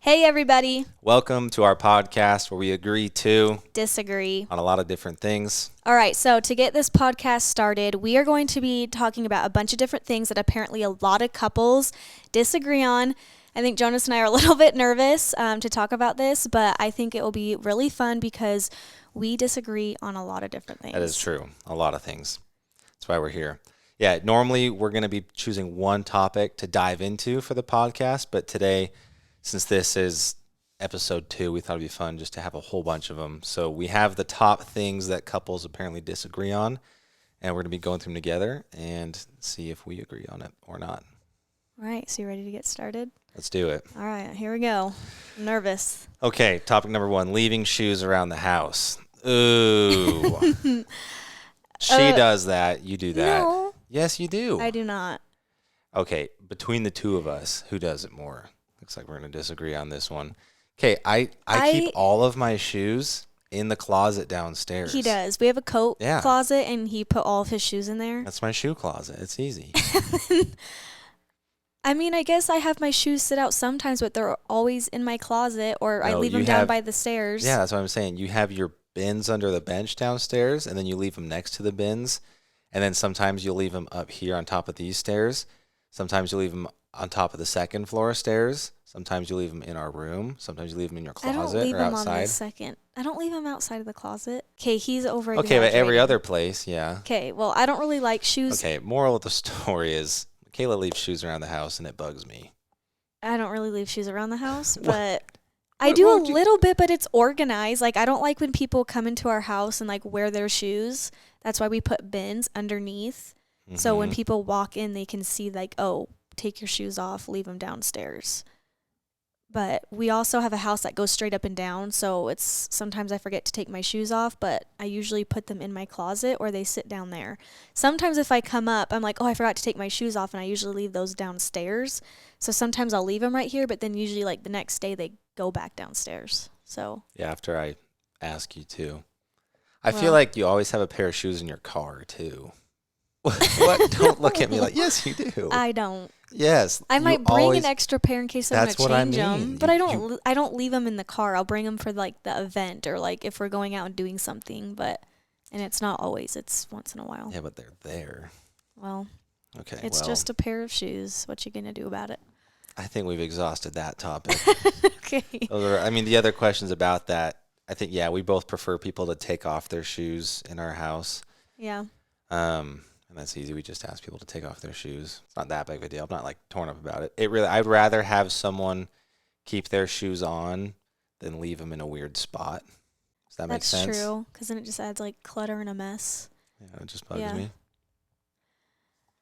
Hey, everybody. Welcome to our podcast where we agree to Disagree. on a lot of different things. All right, so to get this podcast started, we are going to be talking about a bunch of different things that apparently a lot of couples disagree on. I think Jonas and I are a little bit nervous to talk about this, but I think it will be really fun because we disagree on a lot of different things. That is true. A lot of things. That's why we're here. Yeah, normally we're going to be choosing one topic to dive into for the podcast, but today, since this is episode 2, we thought it'd be fun just to have a whole bunch of them. So we have the top things that couples apparently disagree on, and we're going to be going through them together and see if we agree on it or not. All right, so you ready to get started? Let's do it. All right, here we go. I'm nervous. Okay, topic number 1, leaving shoes around the house. Ooh. She does that. You do that. No, Yes, you do. I do not. Okay, between the two of us, who does it more? Looks like we're going to disagree on this one. Okay, I keep all of my shoes in the closet downstairs. He does. We have a coat Yeah. closet, and he put all of his shoes in there. That's my shoe closet. It's easy. I mean, I guess I have my shoes sit out sometimes, but they're always in my closet, or I No, leave you them down have- by the stairs. Yeah, that's what I'm saying. You have your bins under the bench downstairs, and then you leave them next to the bins. And then sometimes you'll leave them up here on top of these stairs. Sometimes you'll leave them on top of the second floor stairs. Sometimes you leave them in our room. Sometimes you leave them in your I don't closet leave or them on outside. the second. I don't leave them outside of the closet. Okay, he's over. Okay, but every other place, yeah. Okay, well, I don't really like shoes. Okay, moral of the story is Mykayla leaves shoes around the house and it bugs me. I don't really leave shoes around the house, What? but I do a little bit, but it's organized. Like, I don't like when people come into our house and, like, wear their shoes. That's why we put bins underneath. So when Mhm. people walk in, they can see, like, oh, take your shoes off, leave them downstairs. But we also have a house that goes straight up and down, so it's sometimes I forget to take my shoes off, but I usually put them in my closet or they sit down there. Sometimes if I come up, I'm like, oh, I forgot to take my shoes off, and I usually leave those downstairs. So sometimes I'll leave them right here, but then usually, like, the next day they go back downstairs. So Yeah, after I ask you to. I Well- feel like you always have a pair of shoes in your car, too. What? Don't look at me like, yes, you do. I don't. Yes. I you might bring always- an extra pair in case I'm That's gonna what I change them, mean. but You- I don't leave them in the car. I'll bring them for like the event or like if we're going out and doing something. And it's not always. It's once in a while. Yeah, but they're there. Well, Okay, it's well, just a pair of shoes. What you gonna do about it? I think we've exhausted that topic. Okay. The other questions about that, I think, yeah, we both prefer people to take off their shoes in our house. Yeah. And that's easy. We just ask people to take off their shoes. It's not that big of a deal. I'm not like torn up about it. I'd rather have someone keep their shoes on than leave them in a weird spot. Does that make sense? That's true. Because then it just adds like clutter and a mess. Yeah, it just bugs Yeah. me.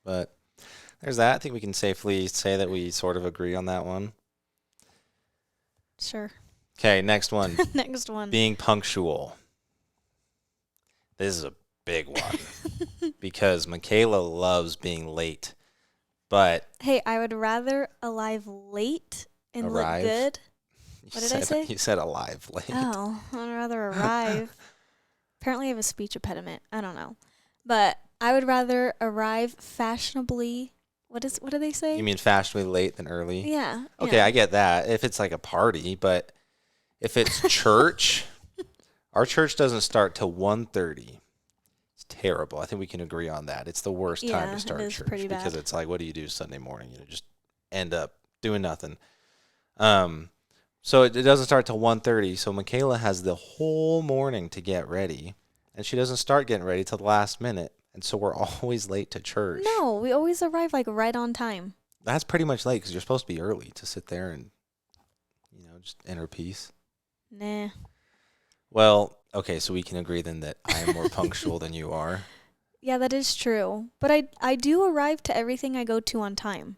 But there's that. I think we can safely say that we sort of agree on that one. Sure. Okay, next one. Next one. Being punctual. This is a big one because Mykayla loves being late. But Hey, I would rather arrive late and Arrive? look good. you What did I say? You said alive late. Oh, I'd rather arrive. Apparently, I have a speech impediment. I don't know, but I would rather arrive fashionably. What do they say? You mean fashionably late than early? Yeah. Okay, yeah. I get that. If it's like a party, but if it's church, our church doesn't start till 1:30. It's terrible. I think we can agree on that. It's the worst time Yeah, to it start is church pretty because bad. it's like, what do you do Sunday morning? You just end up doing nothing. So it doesn't start till 1:30. So Mykayla has the whole morning to get ready, and she doesn't start getting ready till the last minute. And so we're always late to church. No, we always arrive like right on time. That's pretty much late because you're supposed to be early to sit there and, just enter peace. Nah. Well, okay, so we can agree then that I am more punctual than you are. Yeah, that is true. But I do arrive to everything I go to on time.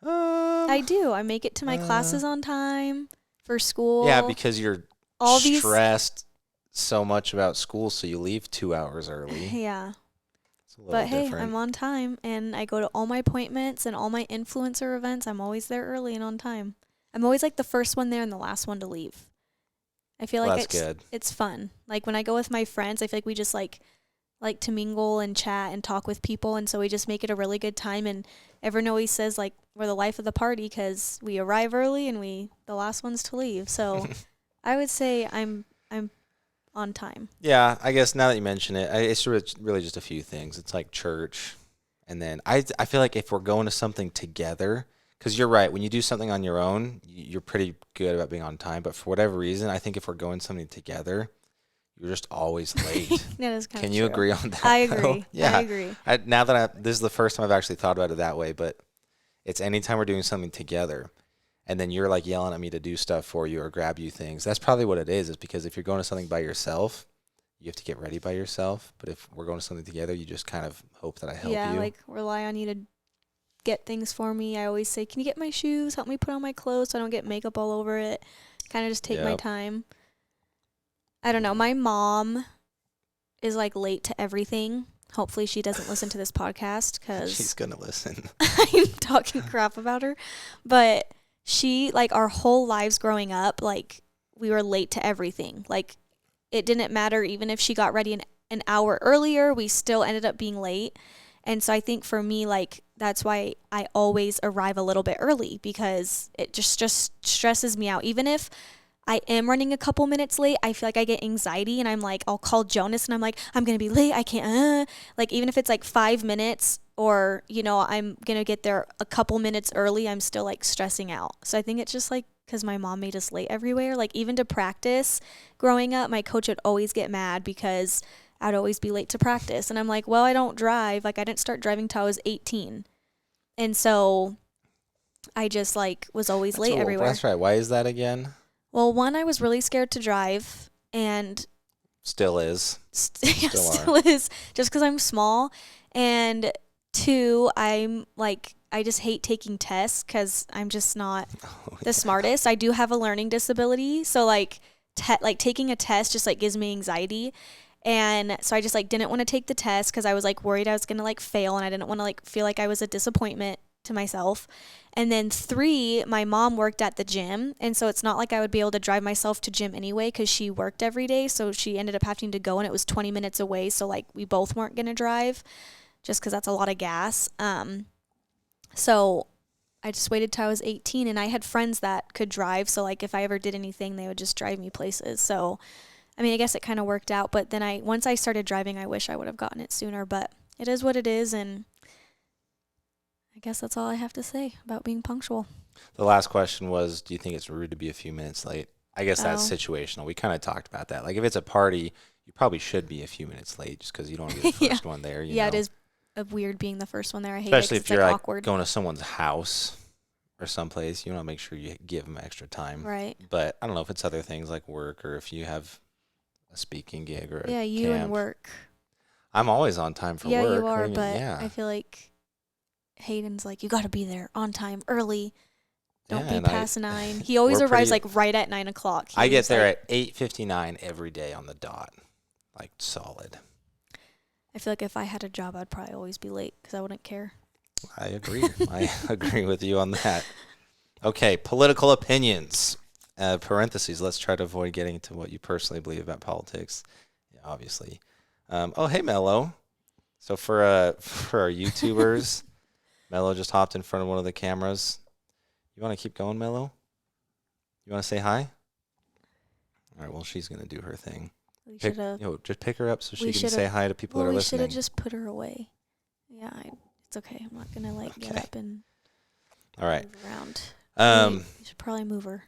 I do. I make it to my classes on time for school. Yeah, because you're all these. stressed so much about school, so you leave 2 hours early. Yeah. It's a little But hey, different. I'm on time, and I go to all my appointments and all my influencer events. I'm always there early and on time. I'm always like the first one there and the last one to leave. I feel Well, like that's good. it's fun. Like when I go with my friends, I feel like we just like to mingle and chat and talk with people, and so we just make it a really good time. And everyone always says like we're the life of the party because we arrive early and we the last ones to leave. So I would say I'm on time. Yeah, I guess now that you mention it, it's really just a few things. It's like church, and then I feel like if we're going to something together, because you're right, when you do something on your own, you're pretty good about being on time. But for whatever reason, I think if we're going something together, you're just always late. That is kind Can of you true. agree on that? I though? agree. Yeah. I agree. Now that this is the first time I've actually thought about it that way, but it's anytime we're doing something together, and then you're like yelling at me to do stuff for you or grab you things. That's probably what it is because if you're going to something by yourself, you have to get ready by yourself. But if we're going to something together, you just kind of hope that I help Yeah, you. like rely on you to get things for me. I always say, "Can you get my shoes? Help me put on my clothes so I don't get makeup all over it." Kind of just take my Yep. time. I don't know. My mom is like late to everything. Hopefully she doesn't listen to this podcast She's cuz going to listen. I'm talking crap about her. But she like our whole lives growing up, like we were late to everything. Like it didn't matter even if she got ready an hour earlier, we still ended up being late. And so I think for me, like that's why I always arrive a little bit early because it just stresses me out. Even if I am running a couple minutes late, I feel like I get anxiety and I'm like, I'll call Jonas and I'm like, I'm going to be late. I can't, like, even if it's like 5 minutes or, you know, I'm going to get there a couple minutes early, I'm still like stressing out. So I think it's just like, because my mom made us late everywhere. Like, even to practice growing up, my coach would always get mad because I'd always be late to practice. And I'm like, well, I don't drive. Like, I didn't start driving till I was 18. And so I just like was always late everywhere. That's right. Why is that again? Well, one, I was really scared to drive, and Still is. still is, just because I'm small. And two, I'm like, I just hate taking tests because I'm just not the smartest. I do have a learning disability, so like, like taking a test just like gives me anxiety. And so I just like didn't want to take the test because I was like worried I was gonna like fail, and I didn't want to like feel like I was a disappointment to myself. And then three, my mom worked at the gym, and so it's not like I would be able to drive myself to gym anyway because she worked every day. So she ended up having to go, and it was 20 minutes away. So like we both weren't gonna drive, just because that's a lot of gas. So I just waited till I was 18, and I had friends that could drive. So like if I ever did anything, they would just drive me places. So I mean, I guess it kind of worked out. But then once I started driving, I wish I would have gotten it sooner. But it is what it is, and I guess that's all I have to say about being punctual. The last question was, do you think it's rude to be a few minutes late? I guess that's Oh. situational. We kind of talked about that. Like if it's a party, you probably should be a few minutes late just because you don't want to be the Yeah. first one there. You Yeah, know? it is weird being the first one there. I hate Especially it 'cause if it's you're like like awkward. going to someone's house or someplace, you want to make sure you give them extra time. Right. But I don't know if it's other things like work or if you have a speaking gig or a Yeah, you camp. and work. I'm always on time for Yeah, work. you What do are, mean? but Yeah. I feel like Hayden's like, you got to be there on time, early. Don't Yeah, be and past 9. He always we're arrives pretty- like right at 9 o'clock. I get there at 8:59 every day on the dot. Like solid. I feel like if I had a job, I'd probably always be late because I wouldn't care. I agree. I agree with you on that. Okay, political opinions. Parentheses, let's try to avoid getting into what you personally believe about politics. Yeah, obviously. Oh, hey, Mello. So for our YouTubers, Mello just hopped in front of one of the cameras. You want to keep going, Mello? You want to say hi? All right, well, she's going to do her thing. We should have. Just pick her up so she can should've- say hi to people that Well, are we should listening. have just put her away. Yeah, it's okay. I'm not gonna like get Okay. up and All right. move around. Um, You should probably move her.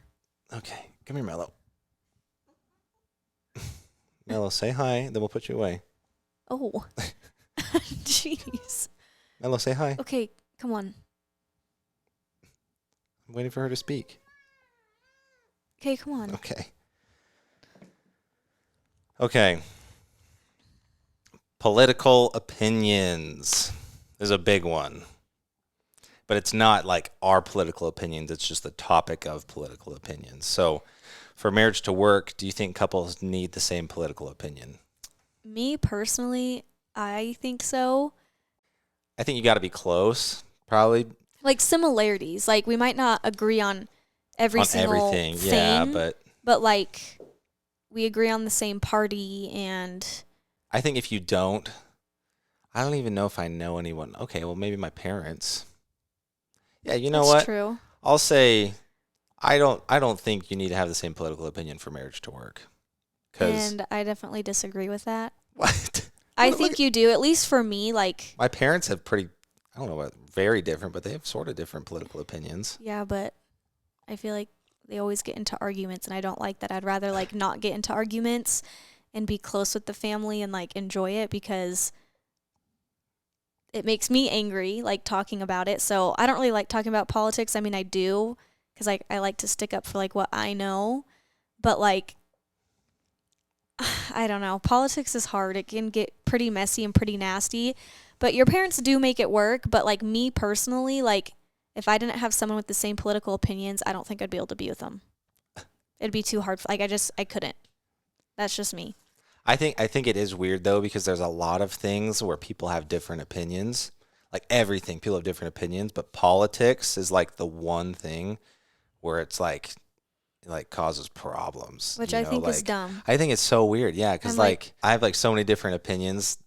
Okay, come here, Mello. Mello, say hi, then we'll put you away. Oh, jeez. Mello, say hi. Okay, come on. I'm waiting for her to speak. Okay, come on. Okay. Okay. Political opinions is a big one. But it's not like our political opinions, it's just the topic of political opinions. So, for marriage to work, do you think couples need the same political opinion? Me personally, I think so. I think you got to be close, probably. Like similarities. Like we might not agree on every On single everything, thing, yeah, but like we agree on the same party and I think if you don't, I don't even know if I know anyone. Okay, well, maybe my parents. Yeah, you know That's what? true. I'll say I don't think you need to have the same political opinion for marriage to work. Cuz And I definitely disagree with that. what? I think you do, at least for me, like, My parents have I don't know what, very different, but they have sort of different political opinions. yeah, but I feel like they always get into arguments, and I don't like that. I'd rather, like, not get into arguments and be close with the family and, like, enjoy it because it makes me angry, like, talking about it. So I don't really like talking about politics. I mean, I do because I like to stick up for, like, what I know. But, like, I don't know. Politics is hard. It can get pretty messy and pretty nasty. But your parents do make it work. But like me personally, like if I didn't have someone with the same political opinions, I don't think I'd be able to be with them. It'd be too hard. Like I couldn't. That's just me. I think it is weird though because there's a lot of things where people have different opinions. Like everything, people have different opinions, but politics is like the one thing where it's like causes problems, Which I think is like dumb. I think it's so weird. Yeah, cuz I'm like, like I have like so many different opinions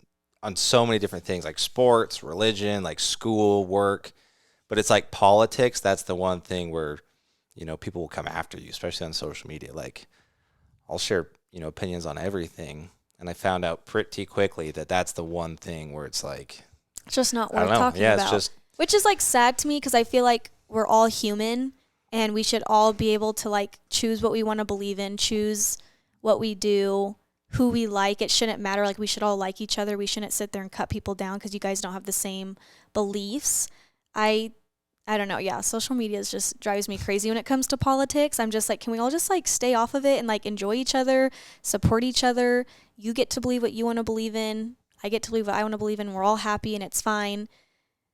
on so many different things like sports, religion, like school, work, but it's like politics, that's the one thing where people will come after you, especially on social media. Like I'll share, opinions on everything. And I found out pretty quickly that that's the one thing where it's like, it's just not I don't worth know. talking Yeah, it's about. just, Which is like sad to me because I feel like we're all human and we should all be able to like choose what we want to believe in, choose what we do, who we like. It shouldn't matter. Like we should all like each other. We shouldn't sit there and cut people down because you guys don't have the same beliefs. I I don't know. Yeah, social media is just drives me crazy when it comes to politics. I'm just like, can we all just like stay off of it and like enjoy each other, support each other? You get to believe what you want to believe in. I get to believe what I want to believe in. We're all happy and it's fine.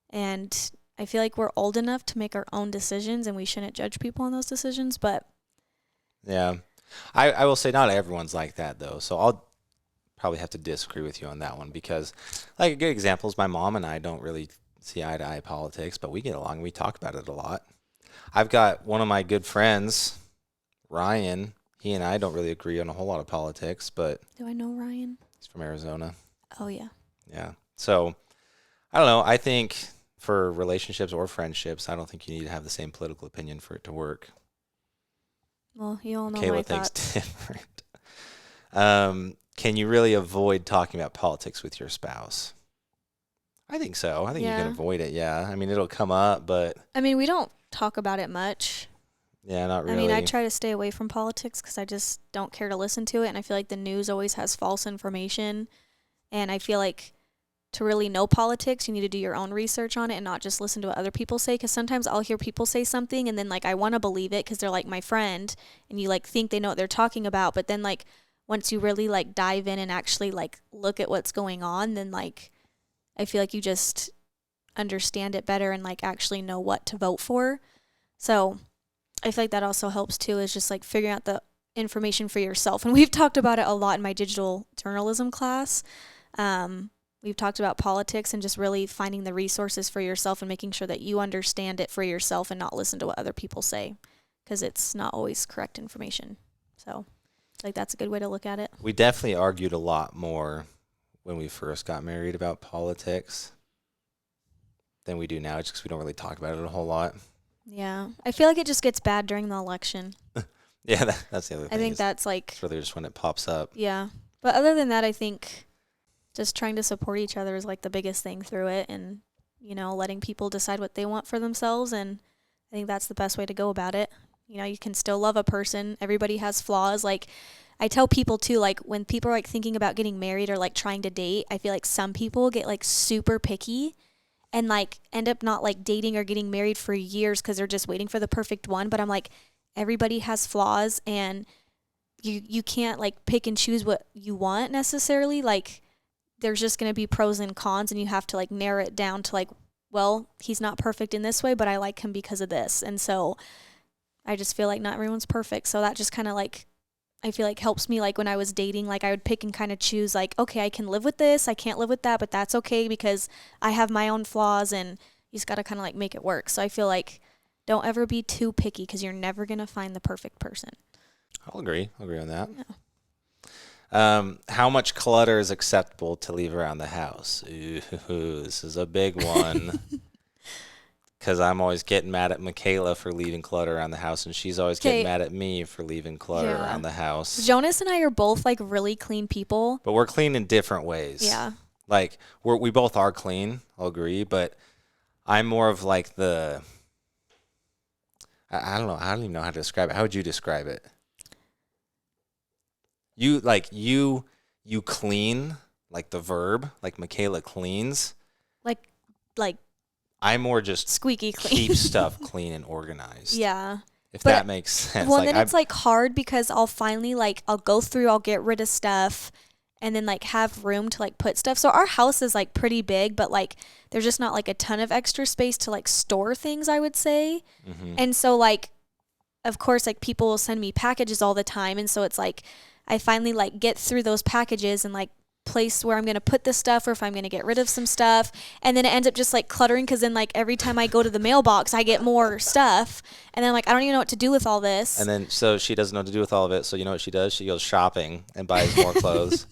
And I feel like we're old enough to make our own decisions and we shouldn't judge people on those decisions. But yeah. I will say not everyone's like that though. So I'll probably have to disagree with you on that one because like a good example is my mom and I don't really see eye to eye politics, but we get along. We talk about it a lot. I've got one of my good friends, Ryan. He and I don't really agree on a whole lot of politics, but do I know Ryan? he's from Arizona. Oh, yeah. Yeah. So I don't know. I think for relationships or friendships, I don't think you need to have the same political opinion for it to work. Well, you all know my Kayla thinks thoughts. different. Can you really avoid talking about politics with your spouse? I think so. I think you can Yeah. avoid it. Yeah. I mean, it'll come up, but I mean, we don't talk about it much. yeah, not I mean, I really. try to stay away from politics because I just don't care to listen to it. And I feel like the news always has false information. And I feel like to really know politics, you need to do your own research on it and not just listen to what other people say. Because sometimes I'll hear people say something and then, like, I want to believe it because they're, like, my friend. And you, like, think they know what they're talking about. But then, like, once you really, like, dive in and actually, like, look at what's going on, then, like, I feel like you just understand it better and, like, actually know what to vote for. So I feel like that also helps too, is just like figuring out the information for yourself. And we've talked about it a lot in my digital journalism class. We've talked about politics and just really finding the resources for yourself and making sure that you understand it for yourself and not listen to what other people say because it's not always correct information. So like that's a good way to look at it. We definitely argued a lot more when we first got married about politics than we do now, just because we don't really talk about it a whole lot. Yeah. I feel like it just gets bad during the election. Yeah, that's the other thing. I think is that's like, it's really just when it pops up. yeah. But other than that, I think just trying to support each other is like the biggest thing through it and, you know, letting people decide what they want for themselves. And I think that's the best way to go about it. You know, you can still love a person. Everybody has flaws. Like, I tell people too, like, when people are like thinking about getting married or like trying to date, I feel like some people get like super picky and like end up not like dating or getting married for years because they're just waiting for the perfect one. But I'm like, everybody has flaws and you can't like pick and choose what you want necessarily. Like, there's just going to be pros and cons and you have to like narrow it down to like, well, he's not perfect in this way, but I like him because of this. And so I just feel like not everyone's perfect. So that just kind of like, I feel like helps me like when I was dating, like I would pick and kind of choose like, okay, I can live with this. I can't live with that, but that's okay because I have my own flaws and you just got to kind of like make it work. So I feel like don't ever be too picky because you're never going to find the perfect person. I'll agree. I'll agree on that. Yeah. How much clutter is acceptable to leave around the house? Ooh, this is a big one. because I'm always getting mad at Mykayla for leaving clutter around the house, and she's always getting mad at me for leaving clutter around the house. Jonas and I are both like really clean people. But we're clean in different ways. Yeah. Like we both are clean, I'll agree, but I'm more of like I don't know, I don't even know how to describe it. How would you describe it? You clean, like the verb, like Mykayla cleans. Like I more just squeaky clean. Keep stuff clean and organized. Yeah. If that makes sense. Well, then it's like hard because I'll finally I'll go through, I'll get rid of stuff and then like have room to like put stuff. So our house is like pretty big, but like there's just not like a ton of extra space to like store things, I would say. Mm-hmm. And so like, of course, like people will send me packages all the time. And so it's like, I finally like get through those packages and like place where I'm going to put the stuff or if I'm going to get rid of some stuff. And then it ends up just like cluttering because then like every time I go to the mailbox, I get more stuff. And then like, I don't even know what to do with all this. And then so she doesn't know what to do with all of it. So you know what she does? She goes shopping and buys more clothes.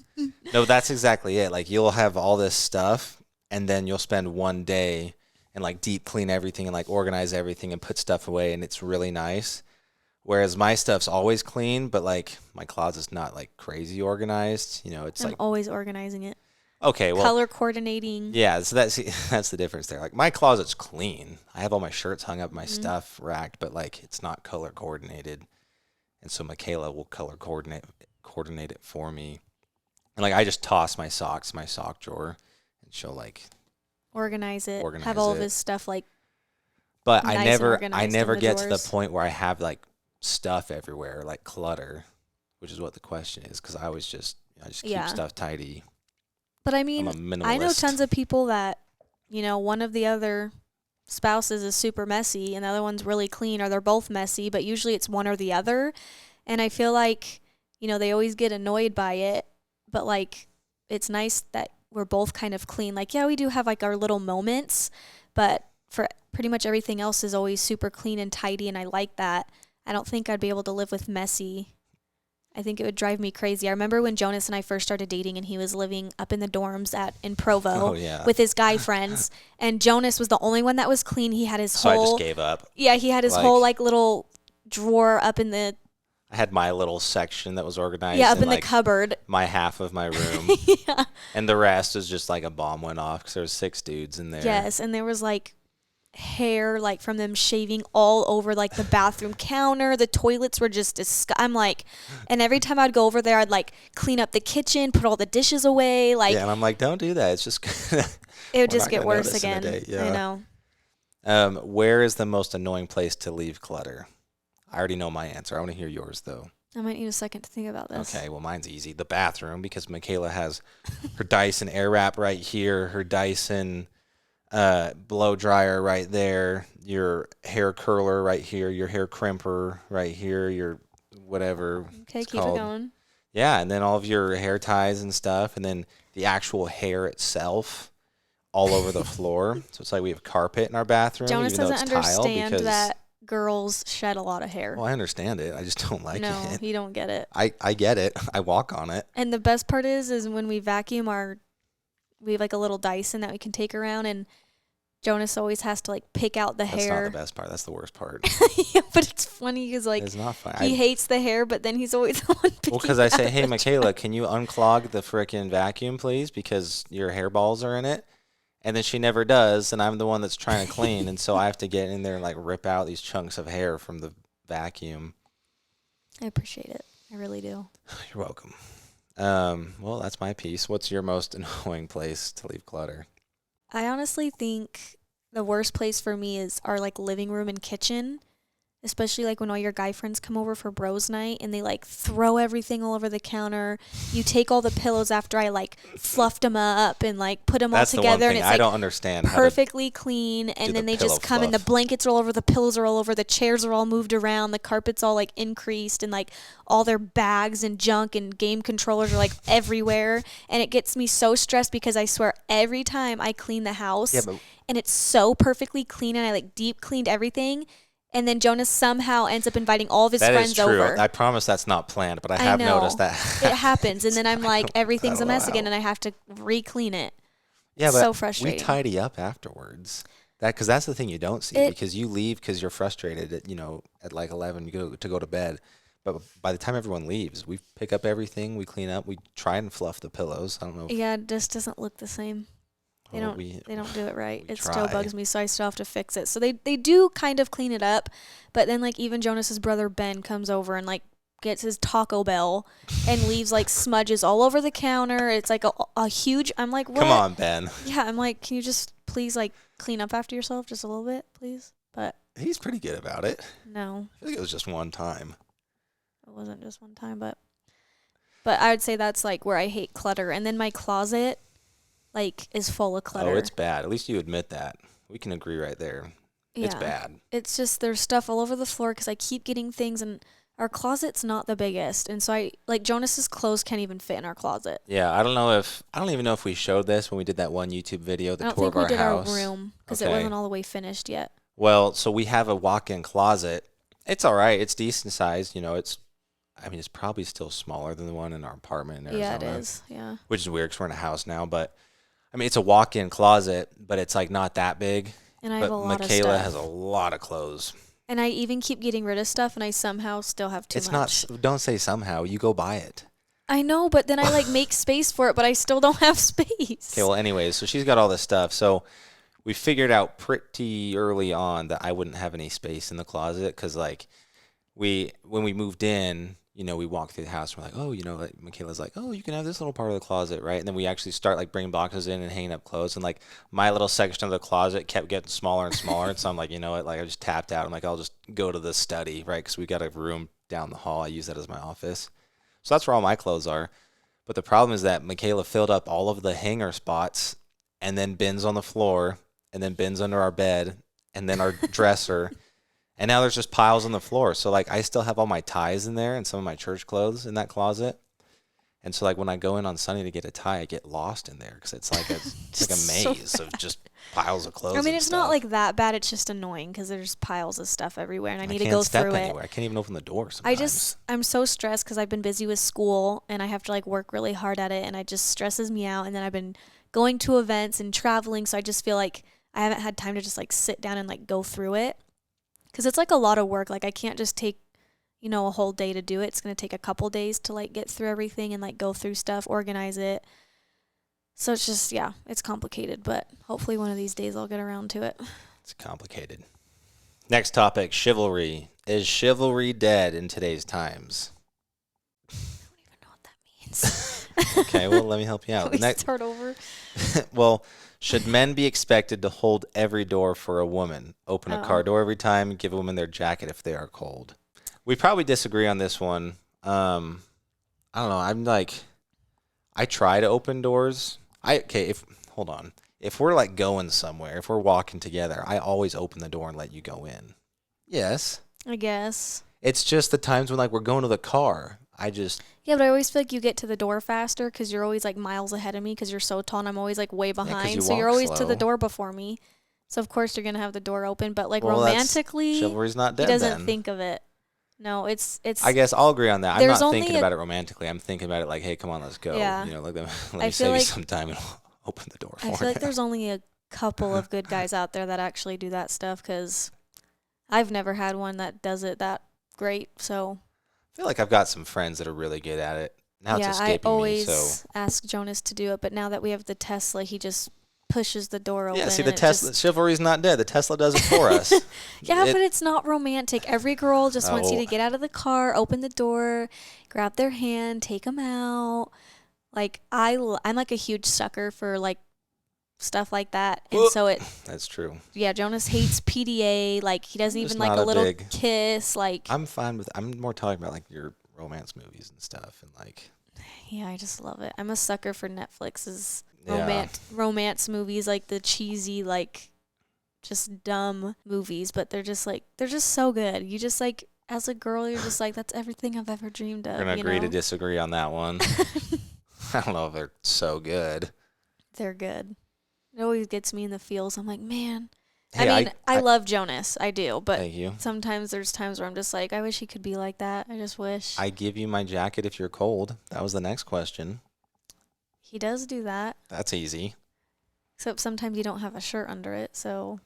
No, that's exactly it. Like you'll have all this stuff and then you'll spend one day and like deep clean everything and like organize everything and put stuff away. And it's really nice. Whereas my stuff's always clean, but like my closet's not like crazy organized. You know, it's I'm like always organizing it. Okay, well, color coordinating. Yeah, so that's the difference there. Like my closet's clean. I have all my shirts hung up, my stuff racked, but like it's not color coordinated. And so Mykayla will color coordinate it for me. And like I just toss my socks in my sock drawer, and she'll like organize it. Have all of his stuff like. But I never get to the point where I have like stuff everywhere, like clutter, which is what the question is, because I just keep stuff tidy. But I mean, I know tons of people that, you know, one of the other spouses is super messy and the other one's really clean, or they're both messy, but usually it's one or the other. And I feel like, you know, they always get annoyed by it, but like it's nice that we're both kind of clean. Like, yeah, we do have like our little moments, but for pretty much everything else is always super clean and tidy, and I like that. I don't think I'd be able to live with messy. I think it would drive me crazy. I remember when Jonas and I first started dating and he was living up in the dorms in Provo with his guy friends, and Jonas was the only one that was clean. He had his whole... So I just gave up. Yeah, he had his whole like little drawer up in the... I had my little section that was organized. Yeah, up in the cupboard. My half of my room. Yeah. And the rest was just like a bomb went off because there was 6 dudes in there. Yes, and there was like hair like from them shaving all over like the bathroom counter. The toilets were just I'm like, and every time I'd go over there, I'd like clean up the kitchen, put all the dishes away. Like, yeah, and I'm like, don't do that. It's just it would just get worse again. Yeah. I know. Where is the most annoying place to leave clutter? I already know my answer. I want to hear yours though. I might need a second to think about this. Okay, well mine's easy. The bathroom, because Mykayla has her Dyson Airwrap right here, her Dyson blow dryer right there, your hair curler right here, your hair crimper right here, your whatever. Okay, keep it going. Yeah, and then all of your hair ties and stuff, and then the actual hair itself all over the floor. So it's like we have carpet in our bathroom. Jonas even doesn't though it's understand that girls shed a lot of hair. Well, I understand it. I just don't like it. No, you don't get it. I get it. I walk on it. And the best part is when we vacuum we have like a little Dyson that we can take around, and Jonas always has to like pick out the hair. That's not the best part. That's the worst part. Yeah, but it's funny because like it's not fun. He hates the hair, but then he's always the one picking. Well, because I say, hey, Mykayla, can you unclog the frickin' vacuum, please? Because your hairballs are in it. And then she never does, and I'm the one that's trying to clean, and so I have to get in there and like rip out these chunks of hair from the vacuum. I appreciate it. I really do. You're welcome. Well, that's my piece. What's your most annoying place to leave clutter? I honestly think the worst place for me is our like living room and kitchen, especially like when all your guy friends come over for bros night and they like throw everything all over the counter. You take all the pillows after I like fluffed them up and like put them all together, and it's like I don't understand perfectly clean, and then they just come and the blankets are all over, the pillows are all over, the chairs are all moved around, the carpet's all like increased, and like all their bags and junk and game controllers are like everywhere, and it gets me so stressed because I swear every time I clean the house and it's so perfectly clean and I like deep cleaned everything, and then Jonas somehow ends up inviting all of his friends over. That is true. I promise that's not planned, but I have noticed that. It happens, and then I'm like, everything's a mess again, and I have to re-clean it. Yeah, it's but so frustrating. We tidy up afterwards. Because that's the thing you don't see, It because you leave because you're frustrated at, at like 11, you go to bed. But by the time everyone leaves, we pick up everything, we clean up, we try and fluff the pillows. I don't know if, Yeah, it just doesn't look the same. They well, don't they don't do it right. we It still try. bugs me, so I still have to fix it. So they do kind of clean it up, but then like even Jonas's brother Ben comes over and like gets his Taco Bell and leaves like smudges all over the counter. It's like a huge. I'm like, what? Come on, Ben. Yeah, I'm like, can you just please like clean up after yourself just a little bit, please? But He's pretty good about it. no, I think it was just one time. it wasn't just one time, but I would say that's like where I hate clutter. And then my closet like is full of clutter. Oh, it's bad. At least you admit that. We can agree right there. Yeah. It's bad. It's just there's stuff all over the floor because I keep getting things, and our closet's not the biggest, and so I like Jonas's clothes can't even fit in our closet. Yeah, I don't even know if we showed this when we did that one YouTube video, the I don't tour think of we our did house. our room because it Okay. wasn't all the way finished yet. Well, so we have a walk-in closet. It's all right. It's decent sized. It's probably still smaller than the one in our apartment in Arizona. Yeah, it is. Yeah. Which is weird because we're in a house now. But, it's a walk-in closet, but it's, like, not that big. And I But have a lot of Mykayla stuff. has a lot of clothes. And I even keep getting rid of stuff, and I somehow still have too much. Don't say somehow. You go buy it. I know, but then I like make space for it, but I still don't have space. Okay, well, anyways, so she's got all this stuff. So we figured out pretty early on that I wouldn't have any space in the closet because, like, when we moved in, we walked through the house and we're like, oh, like Mykayla's like, oh, you can have this little part of the closet, right? And then we actually start like bringing boxes in and hanging up clothes. And like my little section of the closet kept getting smaller and smaller. And so I'm like, you know what? Like I just tapped out. I'm like, I'll just go to the study, right? Because we got a room down the hall. I use that as my office. So that's where all my clothes are. But the problem is that Mykayla filled up all of the hanger spots and then bins on the floor and then bins under our bed and then our dresser. And now there's just piles on the floor. So, like, I still have all my ties in there and some of my church clothes in that closet. And so, like, when I go in on Sunday to get a tie, I get lost in there because it's like a maze of just piles of clothes. I mean, and it's stuff. not like that bad. It's just annoying because there's piles of stuff everywhere, and I need to can't go step through anywhere. it. I can't even open the door sometimes. I'm so stressed because I've been busy with school, and I have to, like, work really hard at it, and it just stresses me out. And then I've been going to events and traveling, so I just feel like I haven't had time to just, like, sit down and, like, go through it. Because it's like a lot of work. Like I can't just take, a whole day to do it. It's going to take a couple days to like get through everything and like go through stuff, organize it. So it's just, yeah, it's complicated. But hopefully one of these days I'll get around to it. It's complicated. Next topic, chivalry. Is chivalry dead in today's times? I don't even know what that means. Okay, well, let me help you out. Can we start over? Well, should men be expected to hold every door for a woman? Open a car door every time, give a woman their jacket if they are cold. We probably disagree on this one. I don't know. I'm like, I try to open doors. Hold on. If we're like going somewhere, if we're walking together, I always open the door and let you go in. Yes. I guess. It's just the times when like we're going to the car. Yeah, but I always feel like you get to the door faster because you're always like miles ahead of me because you're so tall and I'm always like way behind. So you're always to the door before me. So of course you're going to have the door open. But like romantically, chivalry's not dead. He doesn't think of it. No, it's. I guess I'll agree on that. I'm There's not only thinking about it romantically. I'm thinking about it like, hey, come on, let's go. Yeah. Let me save you some time and I'll open the door for you. I feel like there's only a couple of good guys out there that actually do that stuff because I've never had one that does it that great. So I feel like I've got some friends that are really good at it. Now yeah, it's escaping I always me. So ask Jonas to do it, but now that we have the Tesla, he just pushes the door open. yeah, see, the Tesla chivalry's not dead. The Tesla does it for us. Yeah, but it's not romantic. Every girl just wants you to get out of the car, open the door, grab their hand, take them out. Like I'm like a huge sucker for like stuff like that, and so that's true. Yeah, Jonas hates PDA. Like he doesn't even like not a little big kiss. Like I'm fine with. I'm more talking about like your romance movies and stuff, and like. Yeah, I just love it. I'm a sucker for Netflix's Yeah. romance movies, like the cheesy, like just dumb movies, but they're just so good. You just like, as a girl, you're just like, that's everything I've ever dreamed of. We're gonna agree to disagree on that one. I don't know if they're so good. They're good. It always gets me in the feels. I'm like, man. Hey, I mean, I love Jonas. I do, but thank you. sometimes there's times where I'm just like, I wish he could be like that. I just wish. I give you my jacket if you're cold. That was the next question. He does do that. That's easy. Except sometimes you don't have a shirt under it, so.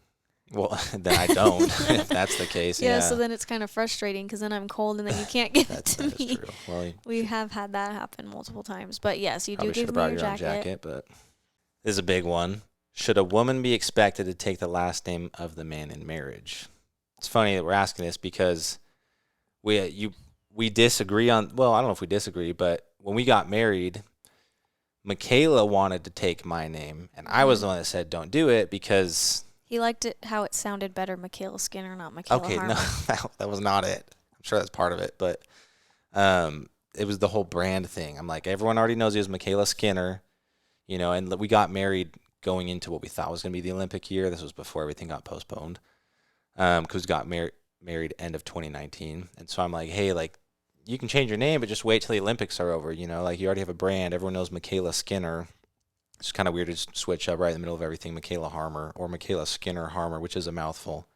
Well, then I don't. If that's the case, Yeah, yeah. so then it's kind of frustrating because then I'm cold and then you can't give it to That is me. true. Well, you We have had that happen multiple times. But yes, you do probably should give have me brought your your own jacket. jacket, but this is a big one. Should a woman be expected to take the last name of the man in marriage? It's funny that we're asking this because we disagree on. Well, I don't know if we disagree, but when we got married, Mykayla wanted to take my name, and I was the one that said don't do it because. He liked it how it sounded better, Mykayla Skinner, not Mykayla Okay, no, Harmer. that was not it. I'm sure that's part of it, but it was the whole brand thing. I'm like, everyone already knows you as Mykayla Skinner, and we got married going into what we thought was going to be the Olympic year. This was before everything got postponed because we got married end of 2019. And so I'm like, hey, like, you can change your name, but just wait till the Olympics are over. Like you already have a brand. Everyone knows Mykayla Skinner. It's kind of weird to just switch up right in the middle of everything, Mykayla Harmer or Mykayla Skinner Harmer, which is a mouthful.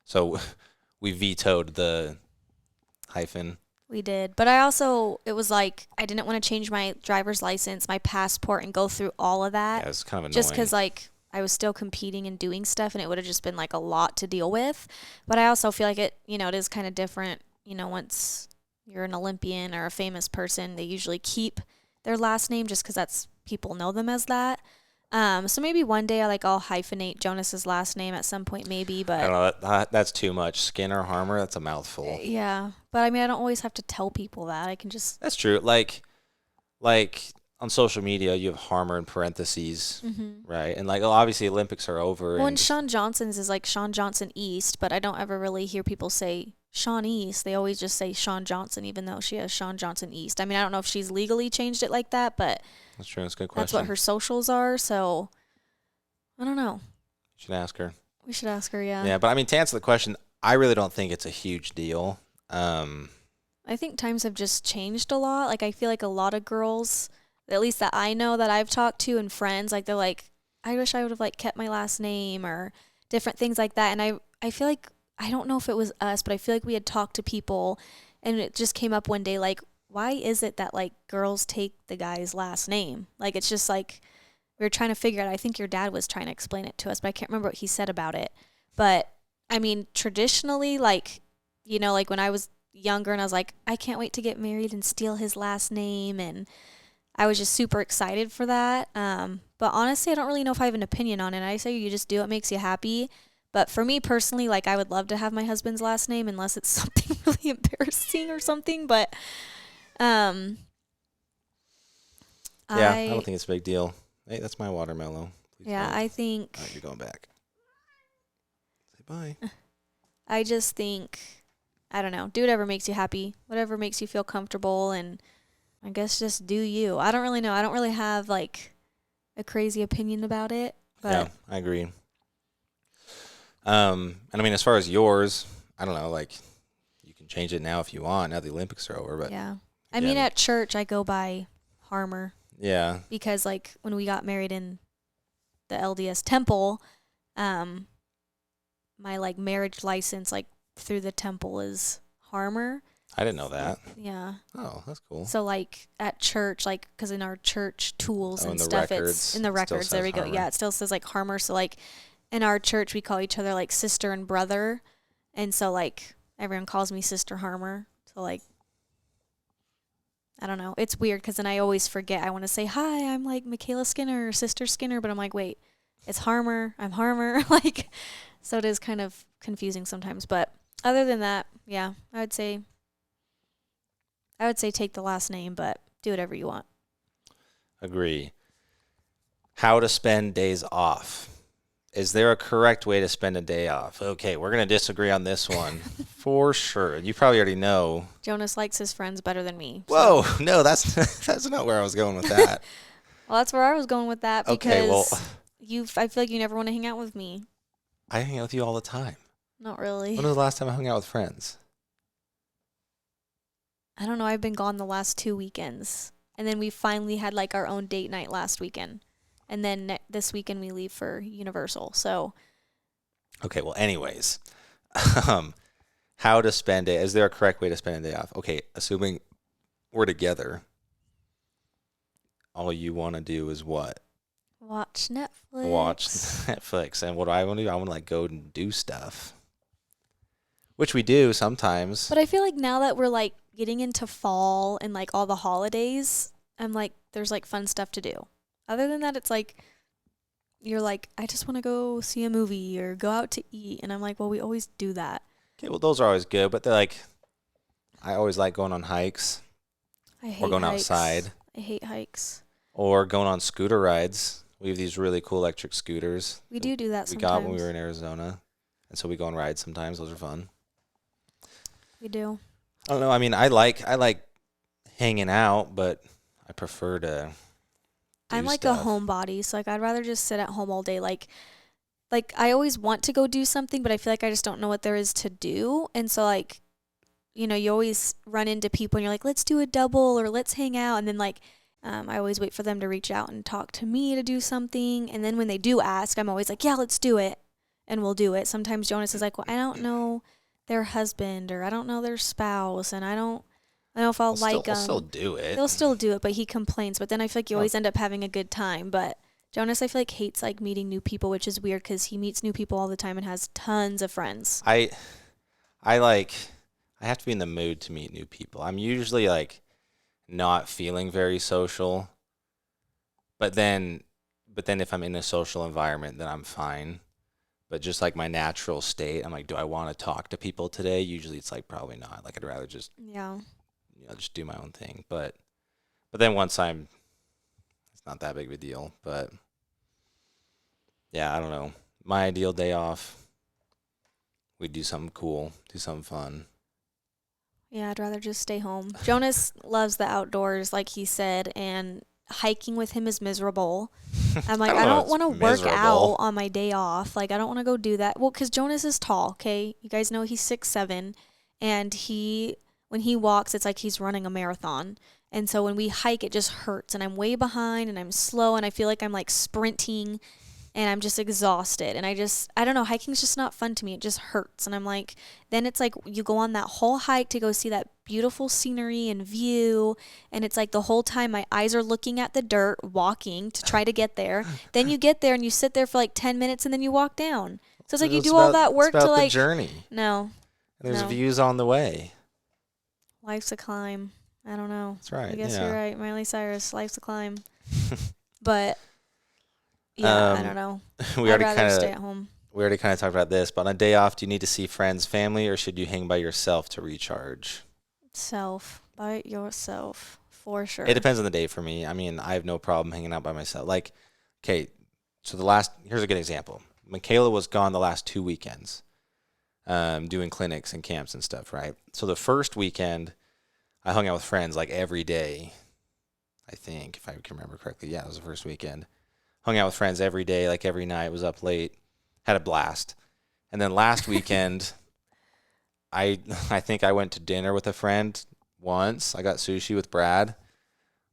So we vetoed the hyphen. We did. But it was like, I didn't want to change my driver's license, my passport, and go through all of that. Yeah, it's kind of annoying. Just because, like, I was still competing and doing stuff, and it would have just been, like, a lot to deal with. But I also feel like it is kind of different, once you're an Olympian or a famous person, they usually keep their last name just because people know them as that. So maybe one day I'll hyphenate Jonas's last name at some point, maybe. But I don't know. That's too much. Skinner Harmer. That's a mouthful. Yeah, but I mean, I don't always have to tell people that. I can just. That's true. Like on social media, you have Harmer in parentheses, right? And obviously Olympics are over. Well, and Shawn Johnson's is like Shawn Johnson East, but I don't ever really hear people say Shawn East. They always just say Shawn Johnson, even though she has Shawn Johnson East. I mean, I don't know if she's legally changed it like that, but that's true. That's a good question. That's what her socials are. So I don't know. You should ask her. We should ask her. Yeah. Yeah, but I mean, to answer the question, I really don't think it's a huge deal. I think times have just changed a lot. Like, I feel like a lot of girls, at least that I know that I've talked to and friends, like, they're like, I wish I would have kept my last name or different things like that. And I feel like, I don't know if it was us, but I feel like we had talked to people and it just came up one day, like, why is it that girls take the guy's last name? Like, it's just we were trying to figure it out. I think your dad was trying to explain it to us, but I can't remember what he said about it. But I mean, traditionally, when I was younger and I was like, I can't wait to get married and steal his last name, and I was just super excited for that. But honestly, I don't really know if I have an opinion on it. I say you just do what makes you happy. But for me personally, I would love to have my husband's last name unless it's something really embarrassing or something. But yeah, I don't think it's a big deal. Hey, that's my watermelon. Please yeah, don't. I think. All right, you're going back. Say bye. I just think, I don't know, do whatever makes you happy, whatever makes you feel comfortable, and I guess just do you. I don't really know. I don't really have a crazy opinion about it. But yeah, I agree. And I mean, as far as yours, I don't know, you can change it now if you want. Now the Olympics are over, but yeah. I mean, at church, I go by Harmer. Yeah. Because when we got married in the LDS temple, my marriage license through the temple is Harmer. I didn't know that. Yeah. Oh, that's cool. So at church, because in our church tools and stuff, records, it's in the records. There we go. Harmer. Yeah, it still says Harmer. So in our church, we call each other sister and brother, and so everyone calls me Sister Harmer. So I don't know. It's weird because then I always forget. I want to say hi. I'm Mykayla Skinner or Sister Skinner, but I'm wait, it's Harmer. I'm Harmer. So it is kind of confusing sometimes. But other than that, yeah, I would say take the last name, but do whatever you want. Agree. How to spend days off. Is there a correct way to spend a day off? Okay, we're going to disagree on this one for sure. You probably already know. Jonas likes his friends better than me. So. Whoa, no, that's not where I was going with that. Well, that's where I was going with that because okay, well, I feel like you never want to hang out with me. I hang out with you all the time. Not really. When was the last time I hung out with friends? I don't know. I've been gone the last 2 weekends. And then we finally had our own date night last weekend. And then this weekend we leave for Universal. So. Okay, well, anyways. How to spend it. Is there a correct way to spend a day off? Okay, assuming we're together, all you want to do is what? Watch Netflix. Watch Netflix. And what do I want to do? I want to like go and do stuff, which we do sometimes. But I feel like now that we're like getting into fall and like all the holidays, I'm like, there's like fun stuff to do. Other than that, it's like, you're like, I just want to go see a movie or go out to eat. And I'm like, well, we always do that. Okay, well, those are always good, but they're like, I always like going on hikes I or hate going hikes. outside I hate hikes. or going on scooter rides. We have these really cool electric scooters. We do that We sometimes. got when we were in Arizona, and so we go on rides sometimes. Those are fun. We do. I don't know. I mean, I like hanging out, but I prefer to do I'm like stuff. a homebody, so like I'd rather just sit at home all day. Like I always want to go do something, but I feel like I just don't know what there is to do. And so like, you know, you always run into people and you're like, let's do a double or let's hang out. And then like, I always wait for them to reach out and talk to me to do something. And then when they do ask, I'm always like, yeah, let's do it. And we'll do it. Sometimes Jonas is like, well, I don't know their husband or I don't know their spouse. And I don't know if I'll like them. We'll still do it. They'll still do it, but he complains. But then I feel like you Oh. always end up having a good time. But Jonas, I feel like hates like meeting new people, which is weird because he meets new people all the time and has tons of friends. I have to be in the mood to meet new people. I'm usually like not feeling very social. But then if I'm in a social environment, then I'm fine. But just like my natural state, I'm like, do I want to talk to people today? Usually it's like probably not. Like I'd rather just Yeah. just do my own thing. But then once it's not that big of a deal. But yeah, I don't know. My ideal day off, we do something cool, do something fun. Yeah, I'd rather just stay home. Jonas loves the outdoors, like he said, and hiking with him is miserable. I'm like, I don't want to work out on my day off. Like, I don't want to go do that. Well, because Jonas is tall, okay? You guys know he's 6'7", and when he walks, it's like he's running a marathon. And so when we hike, it just hurts, and I'm way behind, and I'm slow, and I feel like I'm like sprinting, and I'm just exhausted. And I don't know, hiking's just not fun to me. It just hurts. And I'm like, then it's like you go on that whole hike to go see that beautiful scenery and view. And it's like the whole time my eyes are looking at the dirt, walking to try to get there. Then you get there and you sit there for like 10 minutes and then you walk down. So it's like you do all that work to like. It's about the journey. No. And there's views on the way. Life's a climb. I don't know. That's right. I guess yeah. you're right. Miley Cyrus, life's a climb. But yeah, I don't know. I'd rather stay at home. We already kind of talked about this, but on a day off, do you need to see friends, family, or should you hang by yourself to recharge? By yourself, for sure. It depends on the day for me. I mean, I have no problem hanging out by myself. Like, okay, so here's a good example. Mykayla was gone the last 2 weekends, doing clinics and camps and stuff, right? So the first weekend, I hung out with friends like every day, I think, if I can remember correctly. Yeah, it was the first weekend. Hung out with friends every day, like every night, was up late, had a blast. And then last weekend, I think I went to dinner with a friend once. I got sushi with Brad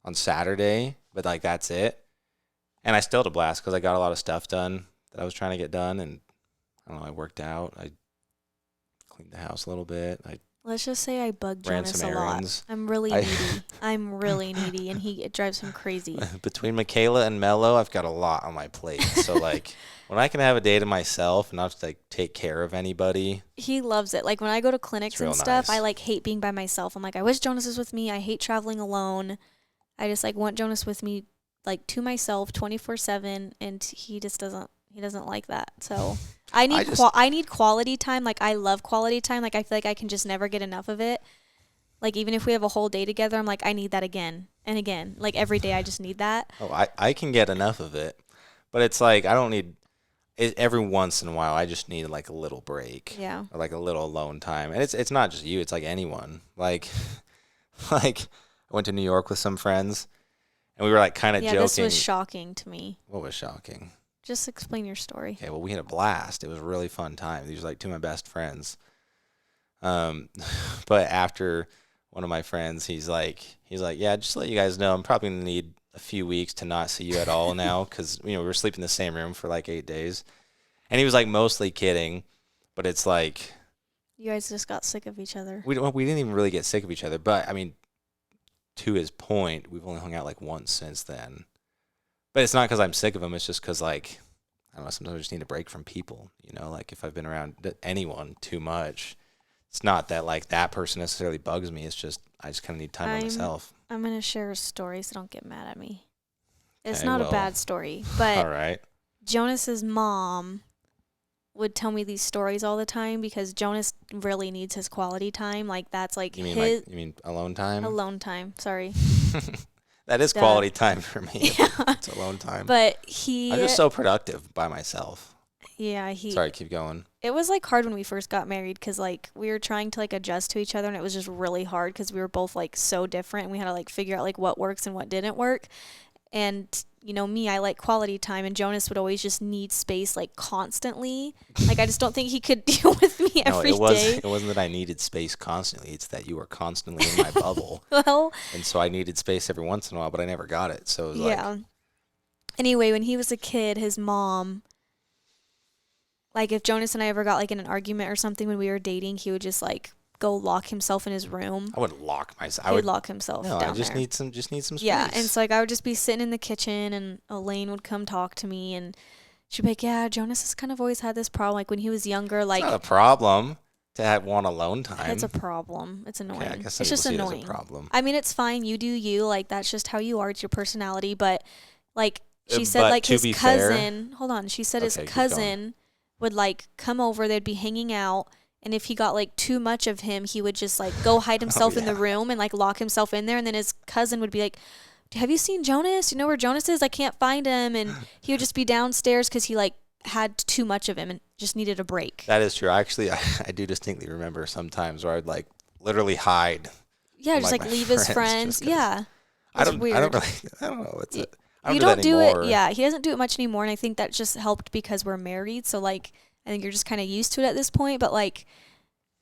on Saturday, but like that's it. And I still had a blast because I got a lot of stuff done that I was trying to get done. And I don't know, I worked out. I cleaned the house a little bit. Let's just say I bug ran Jonas some a lot. errands. I'm really needy. I'm really needy, and it drives him crazy. Between Mykayla and Mello, I've got a lot on my plate. So like when I can have a day to myself and not like take care of anybody. He loves it. Like when I go to clinics and stuff, nice. I like hate being by myself. I'm like, I wish Jonas was with me. I hate traveling alone. I just like want Jonas with me, like to myself 24/7, and he doesn't like that. So I need quality time. Like I love quality time. Like I feel like I can just never get enough of it. Like even if we have a whole day together, I'm like, I need that again and again. Like every day I just need that. Oh, I can get enough of it. But it's like I don't need it every once in a while. I just need like a little break. Yeah. Or like a little alone time. And it's not just you, it's like anyone. Like I went to New York with some friends and we were like kind of joking. Yeah, this was shocking to me. What was shocking? Just explain your story. Okay, well, we had a blast. It was a really fun time. These are like two of my best friends. But after one of my friends, he's like, yeah, just to let you guys know, I'm probably gonna need a few weeks to not see you at all now, because we were sleeping in the same room for like 8 days, and he was like mostly kidding, but it's like you guys just got sick of each other. We didn't even really get sick of each other, but I mean, to his point, we've only hung out like once since then. But it's not because I'm sick of them. It's just because, like, I don't know, sometimes I just need a break from people, you know? Like, if I've been around anyone too much, it's not that, like, that person necessarily bugs me. It's just I just kind of need time by myself. I'm going to share a story, so don't get mad at me. It's Okay, not a well, bad story, but all right. Jonas's mom would tell me these stories all the time because Jonas really needs his quality time. Like, that's like You mean his you mean alone time? alone time. Sorry. That is Duh. quality time for me. Yeah. It's alone time. But I'm just so productive by myself. yeah, Sorry, keep going. it was like hard when we first got married because like we were trying to like adjust to each other, and it was just really hard because we were both like so different, and we had to like figure out like what works and what didn't work. And you know me, I like quality time, and Jonas would always just need space like constantly. Like, I just don't think he could deal with me No, every day. it wasn't that I needed space constantly. It's that you were constantly in my bubble. Well, And so I needed space every once in a while, but I never got it. So it was yeah. Anyway, when he was a kid, his mom, like if Jonas and I ever got like in an argument or something when we were dating, he would just like go lock himself in his room. I wouldn't lock myself. He would lock himself No, down I just there. need some space. Yeah, and so like I would just be sitting in the kitchen, and Elaine would come talk to me, and she'd be like, "Yeah, Jonas has kind of always had this problem. Like when he was younger, like It's not a problem to have one alone time. it's a problem. It's annoying. Okay, I guess It's just see annoying. it as a problem. I mean, it's fine. You do you. Like that's just how you are. It's your personality. But like she said, But like to his be fair- cousin. Hold on. She said his Okay, keep cousin would like come over. They'd be hanging out. And if he got like too much of him, he would just like go hide himself in the yeah. room and like lock himself in there. And then his cousin would be like, "Have you seen Jonas? You know where Jonas is? I can't find him." And he would just be downstairs because he like had too much of him and just needed a break. That is true. Actually, I do distinctly remember sometimes where I'd like literally hide. Yeah, from, just like my leave his friends friends. just 'cause Yeah. I It's don't weird. I don't know. I don't You do don't that do anymore. it. Yeah, he doesn't do it much anymore, and I think that just helped because we're married. So like, I think you're just kind of used to it at this point. But like,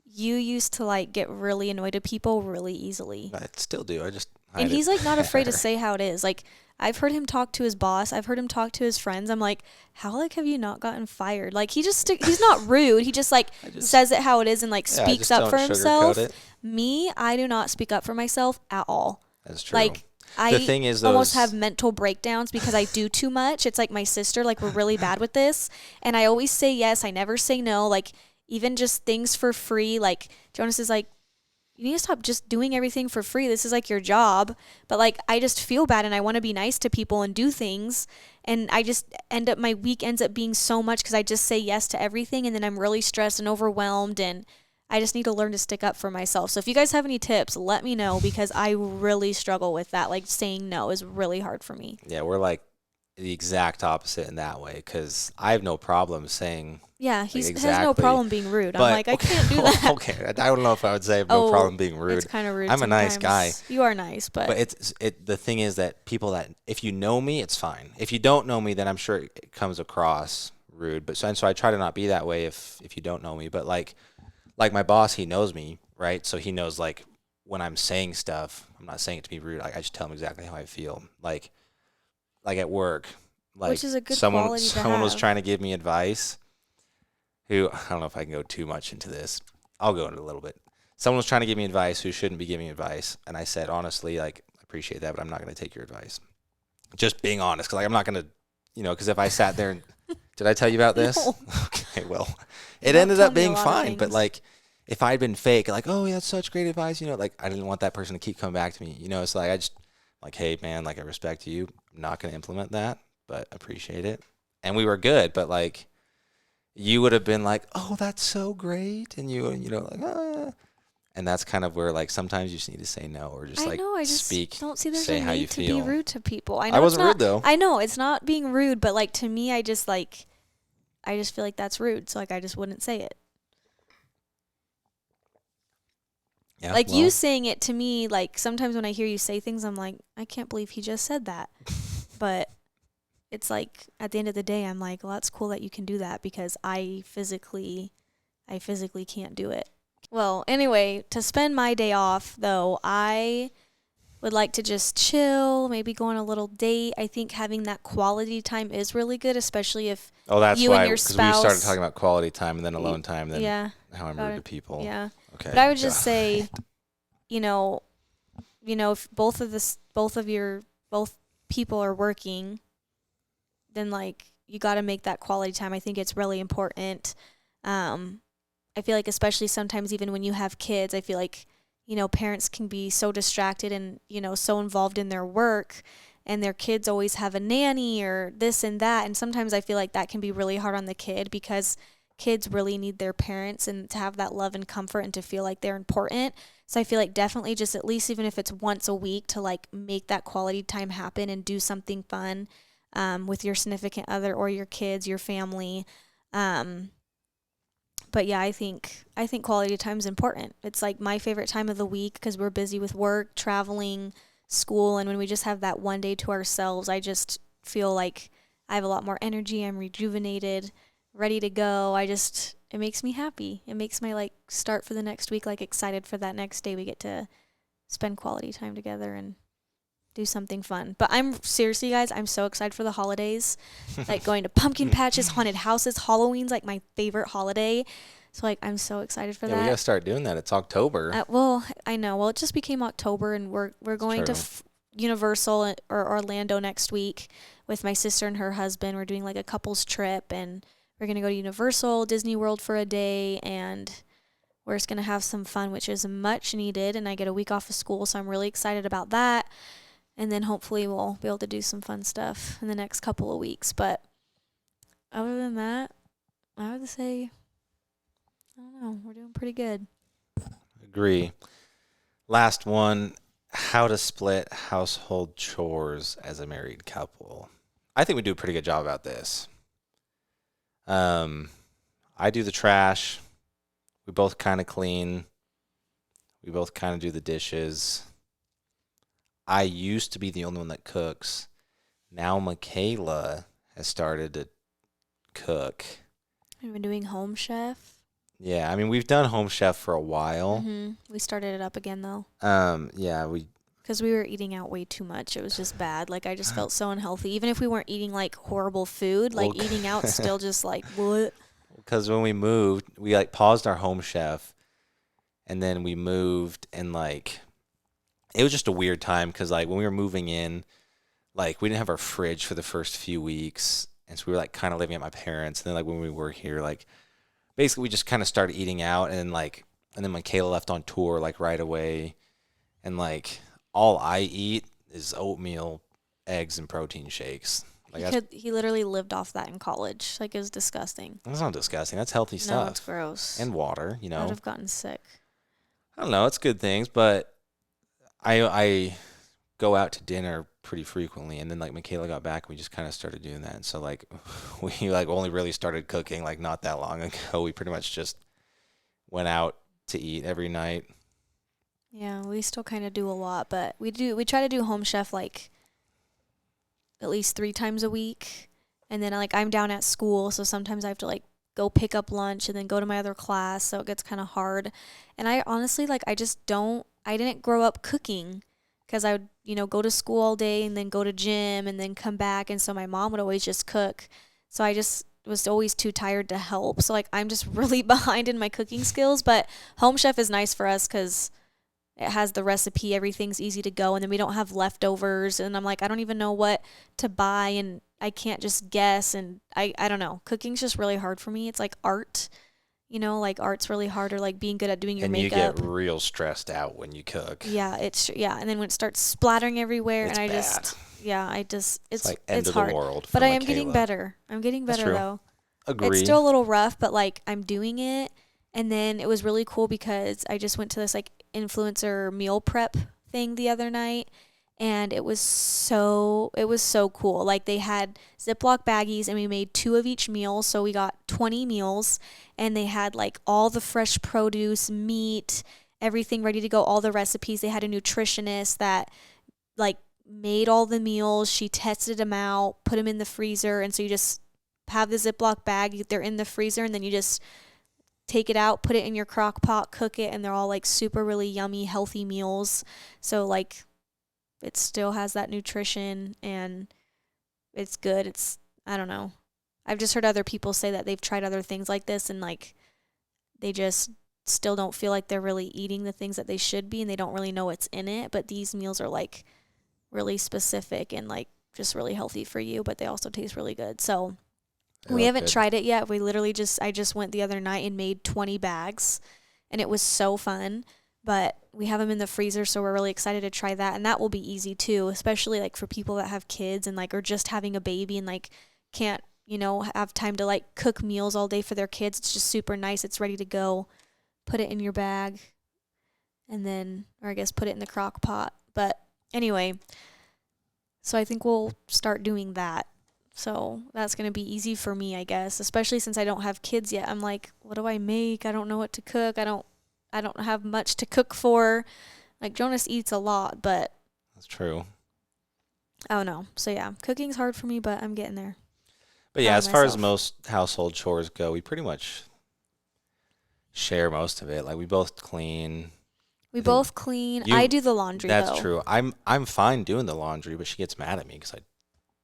you used to like get really annoyed at people really easily, I still do. I just hide and it he's like not afraid to better. say how it is. Like I've heard him talk to his boss. I've heard him talk to his friends. I'm like, how like have you not gotten fired? Like he's not rude. He just like says it how it is and like Yeah, I speaks just up don't for sugarcoat himself. it. Me, I do not speak up for myself at all. That's true. Like I The thing is, almost those- have mental breakdowns because I do too much. It's like my sister, like we're really bad with this, and I always say yes. I never say no. Like even just things for free. Like Jonas is like, you need to stop just doing everything for free. This is like your job. But like I just feel bad and I want to be nice to people and do things, and I just my week ends up being so much because I just say yes to everything, and then I'm really stressed and overwhelmed, and I just need to learn to stick up for myself. So if you guys have any tips, let me know because I really struggle with that. Like saying no is really hard for me. Yeah, we're like the exact opposite in that way because I have no problem saying. Yeah, he has no exactly. problem being rude. But, I'm like, I can't do that. Okay, I don't know if I would say I have no problem being rude. It's kind of rude. I'm a nice guy. Sometimes. You are nice, but The thing is that people that if you know me, it's fine. If you don't know me, then I'm sure it comes across rude. But so I try to not be that way if you don't know me. But like my boss, he knows me, right? So he knows like when I'm saying stuff, I'm not saying it to be rude. I just tell him exactly how I feel. Like at work, like which is a good someone quality to was have. trying to give me advice. Who I don't know if I can go too much into this. I'll go into a little bit. Someone was trying to give me advice who shouldn't be giving me advice, and I said honestly, like I appreciate that, but I'm not going to take your advice. Just being honest, because like I'm not going to, because if I sat there and did I tell you about this? No. Okay, well, You it don't ended tell up me a being lot of fine, but things. like if I'd been fake, like oh yeah, that's such great advice, like I didn't want that person to keep coming back to me, it's like I just like hey man, like I respect you, I'm not going to implement that, but appreciate it, and we were good, but like. You would have been like, "Oh, that's so great," and like, ah. And that's kind of where like sometimes you just need to say no or just I know. I just speak, don't see there's say a how you need to feel. be rude to people. I know I wasn't it's not, rude though. I know it's not being rude, but like to me, I just feel like that's rude. So like I just wouldn't say it. Yeah, Like well, you saying it to me, like sometimes when I hear you say things, I'm like, I can't believe he just said that. But it's like at the end of the day, I'm like, well, that's cool that you can do that because I physically can't do it. Well, anyway, to spend my day off though, I would like to just chill, maybe go on a little date. I think having that quality time is really good, especially if that's you why and your because we started spouse- talking about quality time and then alone time, and then yeah, how I'm got rude it. to people. Yeah. Okay. But I would just say, if both people are working, then like you got to make that quality time. I think it's really important. I feel like especially sometimes even when you have kids, I feel like, parents can be so distracted and, so involved in their work, and their kids always have a nanny or this and that. And sometimes I feel like that can be really hard on the kid, because kids really need their parents and to have that love and comfort and to feel like they're important. So I feel like definitely just at least even if it's once a week to like make that quality time happen and do something fun with your significant other or your kids, your family. Um, but yeah, I think quality time is important. It's like my favorite time of the week because we're busy with work, traveling, school, and when we just have that one day to ourselves, I just feel like I have a lot more energy. I'm rejuvenated, ready to go. It makes me happy. It makes my like start for the next week like excited for that next day we get to spend quality time together and do something fun. But I'm seriously, guys, I'm so excited for the holidays. Like going to pumpkin patches, haunted houses. Halloween's like my favorite holiday. So like I'm so excited for Yeah, we that. gotta start doing that. It's October. Well, I know. Well, it just became October, and we're It's going to true. Universal or Orlando next week with my sister and her husband. We're doing like a couples trip, and we're gonna go to Universal, Disney World for a day, and we're just gonna have some fun, which is much needed. And I get a week off of school, so I'm really excited about that. And then hopefully we'll be able to do some fun stuff in the next couple of weeks. But other than that, I would say I don't know. We're doing pretty good. Agree. Last one, how to split household chores as a married couple. I think we do a pretty good job about this. Um, I do the trash. We both kind of clean. We both kind of do the dishes. I used to be the only one that cooks. Now Mykayla has started to cook. We've been doing Home Chef. Yeah, I mean we've done Home Chef for a while. We started it up again though, Yeah, we because we were eating out way too much. It was just bad. Like I just felt so unhealthy. Even if we weren't eating like horrible food, well like eating out still just like what? because when we moved, we like paused our Home Chef, and then we moved, and like it was just a weird time because like when we were moving in, like we didn't have our fridge for the first few weeks, and so we were like kind of living at my parents. And then like when we were here, like basically we just kind of started eating out, and then Mykayla left on tour like right away, and like all I eat is oatmeal, eggs, and protein shakes. Like He literally lived off that in college. Like it was disgusting. that's not disgusting. That's healthy No, it's stuff. gross. And water, I would have gotten sick. I don't know, it's good things, but I go out to dinner pretty frequently, and then like Mykayla got back, we just kind of started doing that. And so like we like only really started cooking like not that long ago. We pretty much just went out to eat every night. Yeah, we still kind of do a lot, but we try to do Home Chef like at least 3 times a week. And then like I'm down at school, so sometimes I have to like go pick up lunch and then go to my other class, so it gets kind of hard. And I honestly like I didn't grow up cooking because I would, go to school all day and then go to gym and then come back, and so my mom would always just cook. So I just was always too tired to help. So like I'm just really behind in my cooking skills, but Home Chef is nice for us cuz it has the recipe, everything's easy to go, and then we don't have leftovers. And I'm like, I don't even know what to buy, and I can't just guess. And I don't know. Cooking's just really hard for me. It's like art, like art's really hard, or like being good at doing your And you makeup. get real stressed out when you cook. Yeah, yeah. And then when it starts splattering everywhere, It's and bad. it's Like end it's of the hard. world for But I am getting Mykayla. better. I'm getting That's better true. though. It's Agree. still a little rough, but like I'm doing it. And then it was really cool because I just went to this like influencer meal prep thing the other night, and it was so cool. Like they had Ziploc baggies, and we made 2 of each meal, so we got 20 meals. And they had like all the fresh produce, meat, everything ready to go, all the recipes. They had a nutritionist that like made all the meals. She tested them out, put them in the freezer, and so you just have the Ziploc bag. They're in the freezer, and then you just take it out, put it in your crock pot, cook it, and they're all like super really yummy, healthy meals. So like it still has that nutrition, and it's good. I don't know. I've just heard other people say that they've tried other things like this, and like they just still don't feel like they're really eating the things that they should be, and they don't really know what's in it. But these meals are like really specific and like just really healthy for you, but they also taste really good. So They we look haven't good. tried it yet. I just went the other night and made 20 bags, and it was so fun. But we have them in the freezer, so we're really excited to try that. And that will be easy too, especially like for people that have kids and like are just having a baby and like can't, have time to like cook meals all day for their kids. It's just super nice. It's ready to go. Put it in your bag and then, or I guess put it in the crock pot. But anyway, so I think we'll start doing that. So that's going to be easy for me, I guess, especially since I don't have kids yet. I'm like, what do I make? I don't know what to cook. I don't have much to cook for. Like Jonas eats a lot, but That's true. I don't know. So yeah, cooking's hard for me, but I'm getting there. But yeah, Proud as of far as myself. most household chores go, we pretty much share most of it. Like we both clean. We I think both clean. I you do the laundry that's though. true. I'm fine doing the laundry, but she gets mad at me because I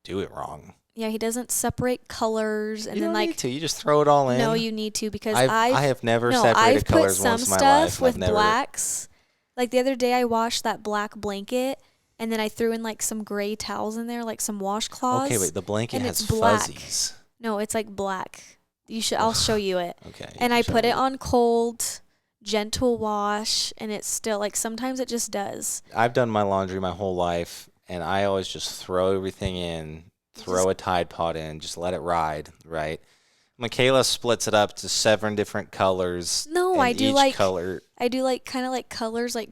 do it wrong. Yeah, he doesn't separate colors and You then don't need like to. You just throw it all in. no, you need to because I have never no, separated I've put colors some once in my life, stuff and I've with never. blacks. Like the other day I washed that black blanket and then I threw in like some gray towels in there, like some washcloths. Okay, wait. The blanket and has it's black. fuzzies. No, it's like black. I'll show you it. Okay. you And can I show put me. it on cold, gentle wash, and it's still like sometimes it just does. I've done my laundry my whole life, and I always just throw everything in, throw a Tide Pod in, just let it ride, right? Mykayla splits it up to 7 different colors, No, and I do each color. kind of like colors, like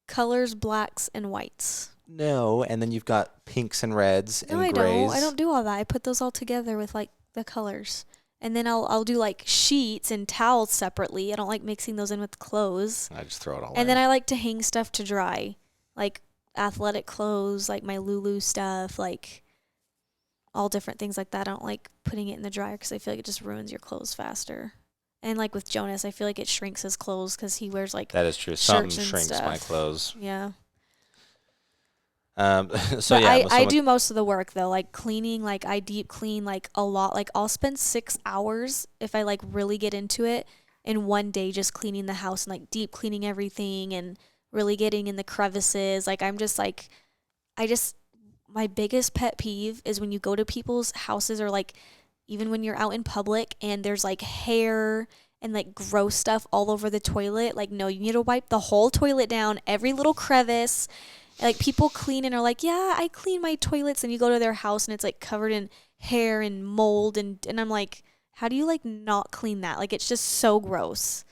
colors, blacks and whites. No, and then you've got pinks and reds No, and I grays. don't. I don't do all that. I put those all together with like the colors. And then I'll do like sheets and towels separately. I don't like mixing those in with clothes. I just throw it all in. And then I like to hang stuff to dry, like athletic clothes, like my Lulu stuff, like all different things like that. I don't like putting it in the dryer because I feel like it just ruins your clothes faster. And like with Jonas, I feel like it shrinks his clothes because he wears like That is true. Something shirts and shrinks my stuff. clothes. Yeah. So But yeah, I do most of the work though, like cleaning, like I deep clean like a lot. Like I'll spend 6 hours if I like really get into it in one day just cleaning the house and like deep cleaning everything and really getting in the crevices. Like I'm just like I just my biggest pet peeve is when you go to people's houses or like even when you're out in public and there's like hair and like gross stuff all over the toilet. Like no, you need to wipe the whole toilet down, every little crevice. Like people clean and are like, yeah, I clean my toilets, and you go to their house and it's like covered in hair and mold and I'm like, how do you like not clean that? Like it's just so gross.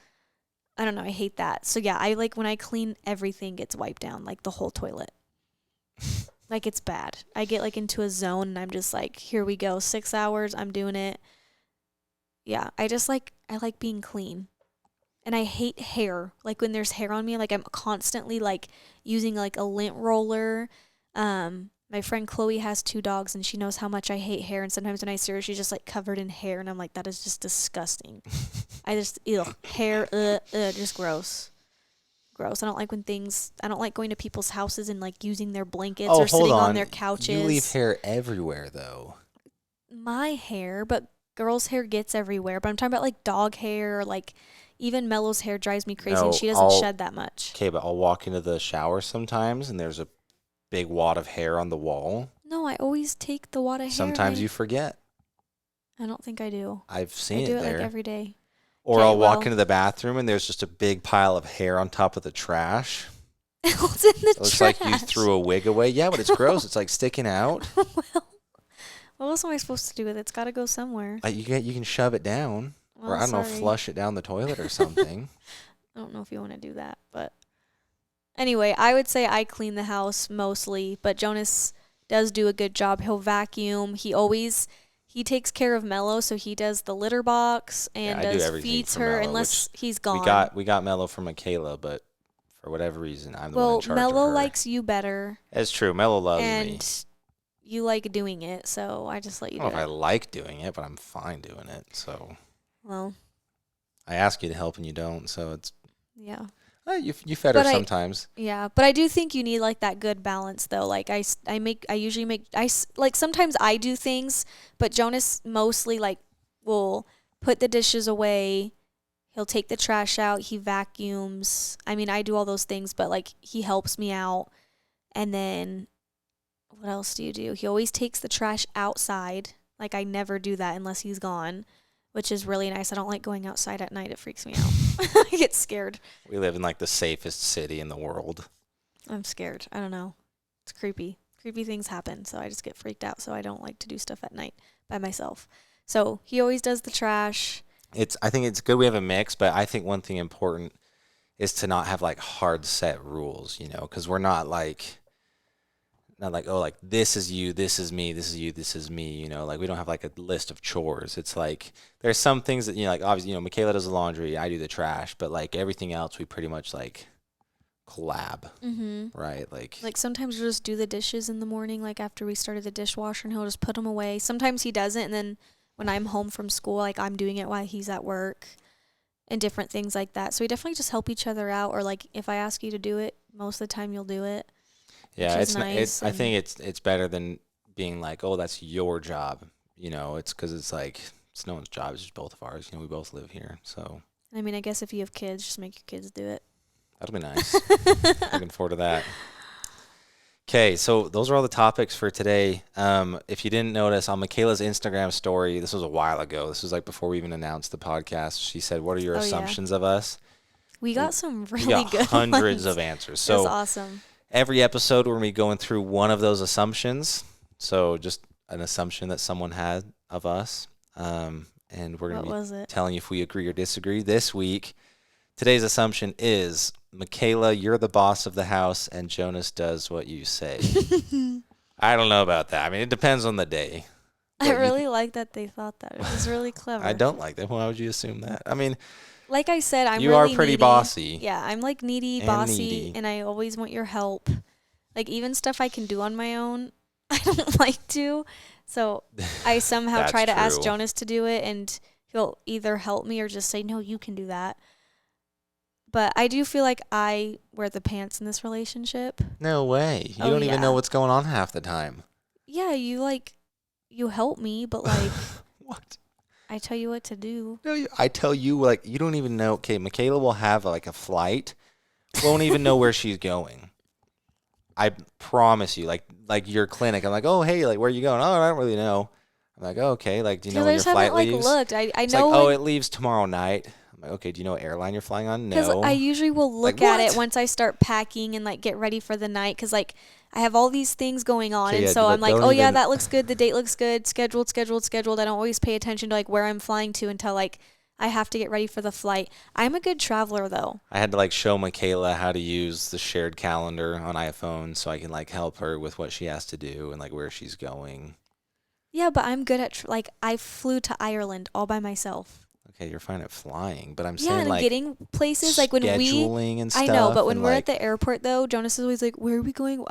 I don't know, I hate that. So yeah, I like when I clean everything gets wiped down, like the whole toilet. Like it's bad. I get like into a zone and I'm just like, here we go, 6 hours, I'm doing it. Yeah, I like being clean. And I hate hair. Like when there's hair on me, like I'm constantly like using like a lint roller. My friend Chloe has 2 dogs and she knows how much I hate hair. And sometimes when I see her, she's just like covered in hair, and I'm like, that is just disgusting. I just hair, just gross. Gross. I don't like I don't like going to people's houses and like using their blankets oh, or hold sitting on on. their couches. You leave hair everywhere though. My hair, but girls' hair gets everywhere. But I'm talking about like dog hair, or like even Mellow's hair drives me crazy, and No, she doesn't shed that much. Okay, but I'll walk into the shower sometimes, and there's a big wad of hair on the wall. No, I always take the wad of hair. Sometimes you forget. I don't think I do. I've seen I do it it there. like every day. Or Okay, I'll walk well. into the bathroom and there's just a big pile of hair on top of the trash. What's in the It looks trash? like you threw a wig away. Yeah, but it's gross. It's like sticking out. Well, what else am I supposed to do with it? It's got to go somewhere. You can shove it down, Well, or I don't know, sorry. flush it down the toilet or something. I don't know if you want to do that, but anyway, I would say I clean the house mostly, but Jonas does do a good job. He'll vacuum. He takes care of Mello, so he does the litter box and I do everything feeds for her Mello, unless which he's gone. We got Mello from Mykayla, but for whatever reason, I'm the one Well, in charge Mello of her. likes you better, It's true. Mello loves me. and you like doing it, so I just let I you don't do know if I it. like doing it, but I'm fine doing it. So Well, I ask you to help and you don't. So it's yeah. you fed her But sometimes. Yeah, but I do think you need like that good balance though. Like I usually make like sometimes I do things, but Jonas mostly like will put the dishes away. He'll take the trash out, he vacuums. I mean, I do all those things, but like he helps me out. And then What else do you do? He always takes the trash outside. Like, I never do that unless he's gone, which is really nice. I don't like going outside at night. It freaks me out. I get scared. We live in like the safest city in the world. I'm scared. I don't know. It's creepy. Creepy things happen, so I just get freaked out. So I don't like to do stuff at night by myself. So he always does the trash. I think it's good we have a mix, but I think one thing important is to not have like hard set rules, because we're not like oh, like this is you, this is me, this is you, this is me, like we don't have like a list of chores. It's like there's some things that like obviously Mykayla does the laundry, I do the trash, but like everything else we pretty much like collab, right? Like sometimes we'll just do the dishes in the morning, like after we started the dishwasher, and he'll just put them away. Sometimes he doesn't, and then when I'm home from school, like I'm doing it while he's at work and different things like that. So we definitely just help each other out, or like if I ask you to do it, most of the time you'll do it. Yeah, it's nice. I think it's better than being like, oh, that's your job. It's because it's like it's no one's job. It's just both of ours. We both live here. So I mean, I guess if you have kids, just make your kids do it. That'll be nice. Looking forward to that. Okay, so those are all the topics for today. If you didn't notice, on Mykayla's Instagram story, this was a while ago. This was like before we even announced the podcast. She said, "What are your assumptions of us?" We got some really good hundreds ones. of answers. So it was awesome. Every episode, we're going to be going through one of those assumptions. So just an assumption that someone had of us. And we're going to be telling you if we agree or disagree. This week, today's assumption is, Mykayla, you're the boss of the house, and Jonas does what you say. I don't know about that. I mean, it depends on the day. I really like that they thought that. It was really clever. I don't like that. Why would you assume that? I mean, like I said, I'm you really are pretty needy. bossy. Yeah, I'm like needy, bossy, and I always want your help. Like even stuff I can do on my own, I don't like to. So I somehow try to ask Jonas to do it, and he'll either help me or just say, no, you can do that. But I do feel like I wear the pants in this relationship. No way. You don't even know what's going on half the time. Yeah, you help me, but like what? I tell you what to do. No, I tell you, like, you don't even know. Okay, Mykayla will have like a flight, won't even know where she's going. I promise you, like your clinic. I'm like, oh, hey, like, where are you going? Oh, I don't really know. I'm like, oh, okay, like, do you know when your flight leaves? Looked. I it's know. Like, oh, it leaves tomorrow night. I'm like, okay, do you know what airline you're flying on? No. Because I usually will look at it once I start packing and like get ready for the night. Because like I have all these things going on, and so I'm like, oh yeah, that looks good. The date looks good. Scheduled. I don't always pay attention to like where I'm flying to until like I have to get ready for the flight. I'm a good traveler though. I had to like show Mykayla how to use the shared calendar on iPhone so I can like help her with what she has to do and like where she's going. Yeah, but I'm good at like I flew to Ireland all by myself. Okay, you're fine at flying, but I'm saying like getting places like when scheduling and stuff. I know, but when we're at the airport though, Jonas is always like, "Where are we going?"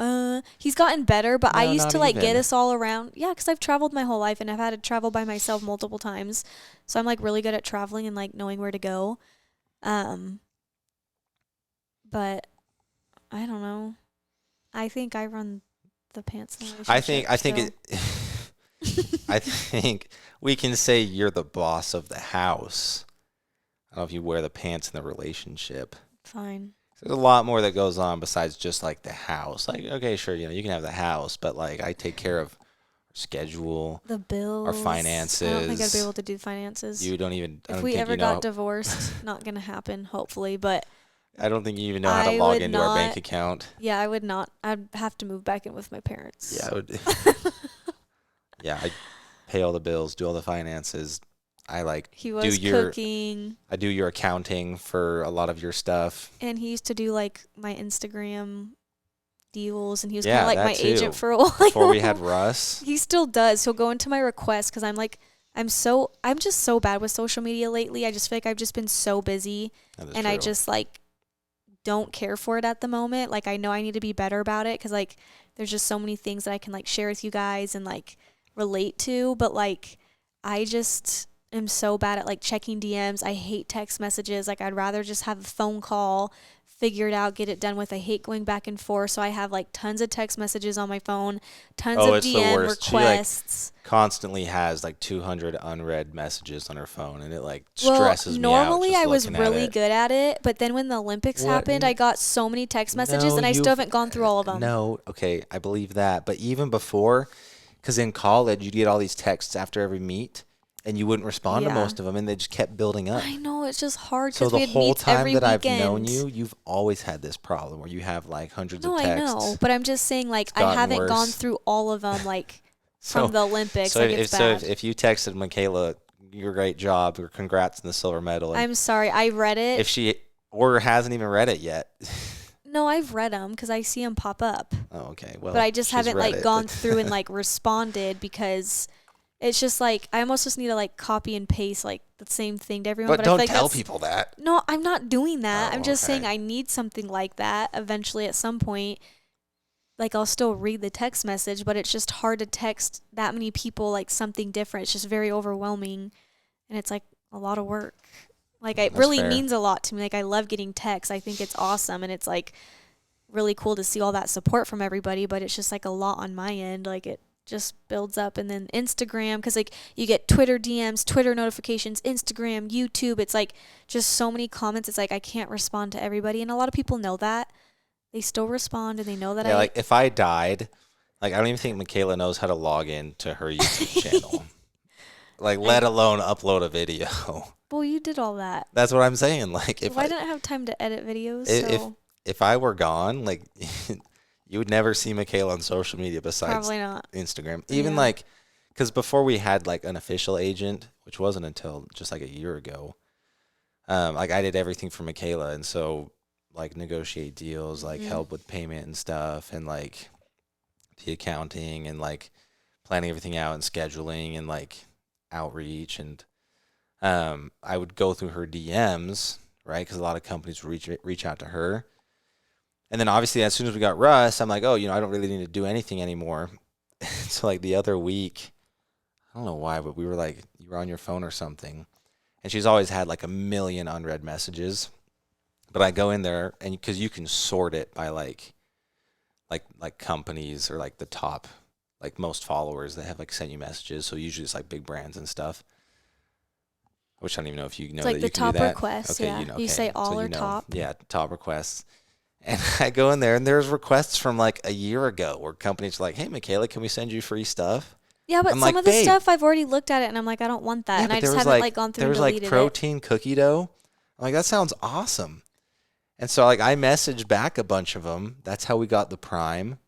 He's gotten better, but I used to like get us all around. Yeah, because I've traveled my whole life and I've had to travel by myself multiple times, so I'm like really good at traveling and like knowing where to go. But I don't know. I think I run the pants in the relationship. I think we can say you're the boss of the house. I don't know if you wear the pants in the relationship. Fine. There's a lot more that goes on besides just like the house. Like, okay, sure, you can have the house, but like I take care of our schedule, the bills, our finances. I don't think I'd be able to do finances. You don't even. If we ever got divorced, not gonna happen, hopefully, but. I don't think you even know how to log into our bank account. Yeah, I would not. I'd have to move back in with my parents. Yeah, I would. Yeah, I pay all the bills, do all the finances. I like cooking. I do your accounting for a lot of your stuff. And he used to do like my Instagram deals, and he was kind of like my agent for a while. Before we had Russ. He still does. He'll go into my requests because I'm just so bad with social media lately. I just feel like I've just been so busy, and I just like don't care for it at the moment. Like I know I need to be better about it because like there's just so many things that I can like share with you guys and like relate to, but like I just am so bad at like checking DMs. I hate text messages. Like I'd rather just have a phone call, figure it out, get it done with. I hate going back and forth, so I have like tons of text messages on my phone, tons Oh, of it's the DM worst. requests. She constantly has like 200 unread messages on her phone, and it like Well, stresses me out. normally just I was looking at really it. good at it, but then when the Olympics What? happened, I got so many text messages, No, and I still haven't gone through all of them. No, okay, I believe that. But even before, because in college, you'd get all these texts after every meet, and you wouldn't respond to Yeah. most of them, and they just kept building up. I know, it's just hard So because the we had whole meets time every that weekend. I've known you, you've always had this problem where you have like hundreds No, of I texts. know, but I'm just saying, like, It's I gotten haven't gone worse. through all of them, like, So, from the Olympics. so Like, if it's bad. if you texted Mykayla, your great job, or congrats on the silver medal, and I'm sorry, I read it. if she or hasn't even read it yet. No, I've read them because I see them pop up. Oh, okay. Well, But I just she's haven't, read like, it, gone but- through and, like, responded because it's just, like, I almost just need to, like, copy and paste, like, the same thing to everyone. But I don't feel like tell that's- people that. No, I'm not doing that. Oh, I'm just saying okay. I need something like that eventually at some point. Like, I'll still read the text message, but it's just hard to text that many people, like, something different. It's just very overwhelming, and it's, like, a lot of work. Like, it That's really fair. means a lot to me. Like, I love getting texts. I think it's awesome, and it's, like, really cool to see all that support from everybody, but it's just, like, a lot on my end. Like, it just builds up. And then Instagram, because, like, you get Twitter DMs, Twitter notifications, Instagram, YouTube. It's, like, just so many comments. It's, like, I can't respond to everybody, and a lot of people know that. They still respond, and they know that Yeah, like if I died, like I don't even think Mykayla knows how to log in to her YouTube channel. Like, let alone upload a video. Well, you did all that. That's what I'm saying. Like, if Well, I didn't have time to edit videos, if so if I were gone, like you would never see Mykayla on social media besides probably not. Instagram. Even Yeah. like, because before we had like an official agent, which wasn't until just like a year ago. Like I did everything for Mykayla, and so like negotiate deals, like Mhm. help with payment and stuff, and like the accounting and like planning everything out and scheduling and like outreach. And I would go through her DMs, right? Because a lot of companies would reach out to her. And then obviously as soon as we got Russ, I'm like, oh, I don't really need to do anything anymore. So like the other week, I don't know why, but we were like, you were on your phone or something. And she's always had like a million unread messages. But I go in there, and because you can sort it by like companies or like the top, like most followers that have like sent you messages. So usually it's like big brands and stuff. Which I don't even know if you know It's like that the you can top do that. requests, Okay, yeah. you know. You Okay. say all so or you know. top? Yeah, top requests. And I go in there, and there's requests from like a year ago where companies are like, "Hey, Mykayla, can we send you free stuff?" Yeah, but I'm some like, of the "Babe." stuff I've already looked at it, and I'm like, I don't want that, Yeah, and but I there just was haven't like gone through there and was like deleted it. protein cookie dough. I'm like, that sounds awesome. And so like I messaged back a bunch of them. That's how we got the Prime.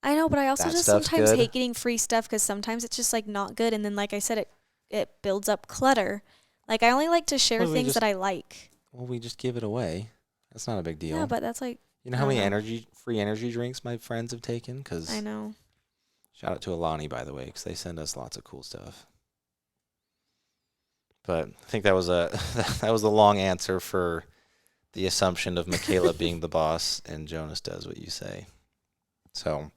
I know, but I also That just stuff's sometimes good. hate getting free stuff because sometimes it's just like not good, and then like I said, it builds up clutter. Like I only like to share Well, we things just- that I like. Well, we just give it away. That's not a big deal. Yeah, but that's like You know I how don't many know. free energy drinks my friends have taken? Because I know. shout out to Alani, by the way, because they send us lots of cool stuff. But I think that was that was a long answer for the assumption of Mykayla being the boss and Jonas does what you say. So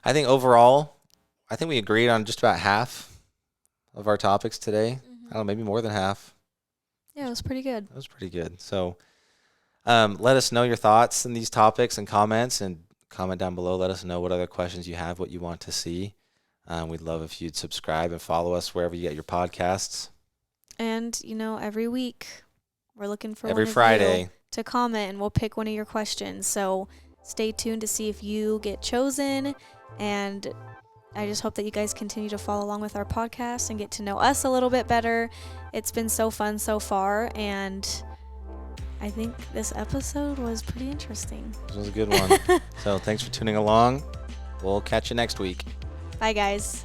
I think overall, I think we agreed on just about half of our topics today. I don't know, maybe more than half. Yeah, it was pretty good. That was pretty good. So let us know your thoughts on these topics and comments, and comment down below. Let us know what other questions you have, what you want to see. We'd love if you'd subscribe and follow us wherever you get your podcasts. And every week we're looking for Every one of Friday. you to comment, and we'll pick one of your questions. So stay tuned to see if you get chosen. And I just hope that you guys continue to follow along with our podcast and get to know us a little bit better. It's been so fun so far, and I think this episode was pretty interesting. This was a good one. So thanks for tuning along. We'll catch you next week. Bye, guys.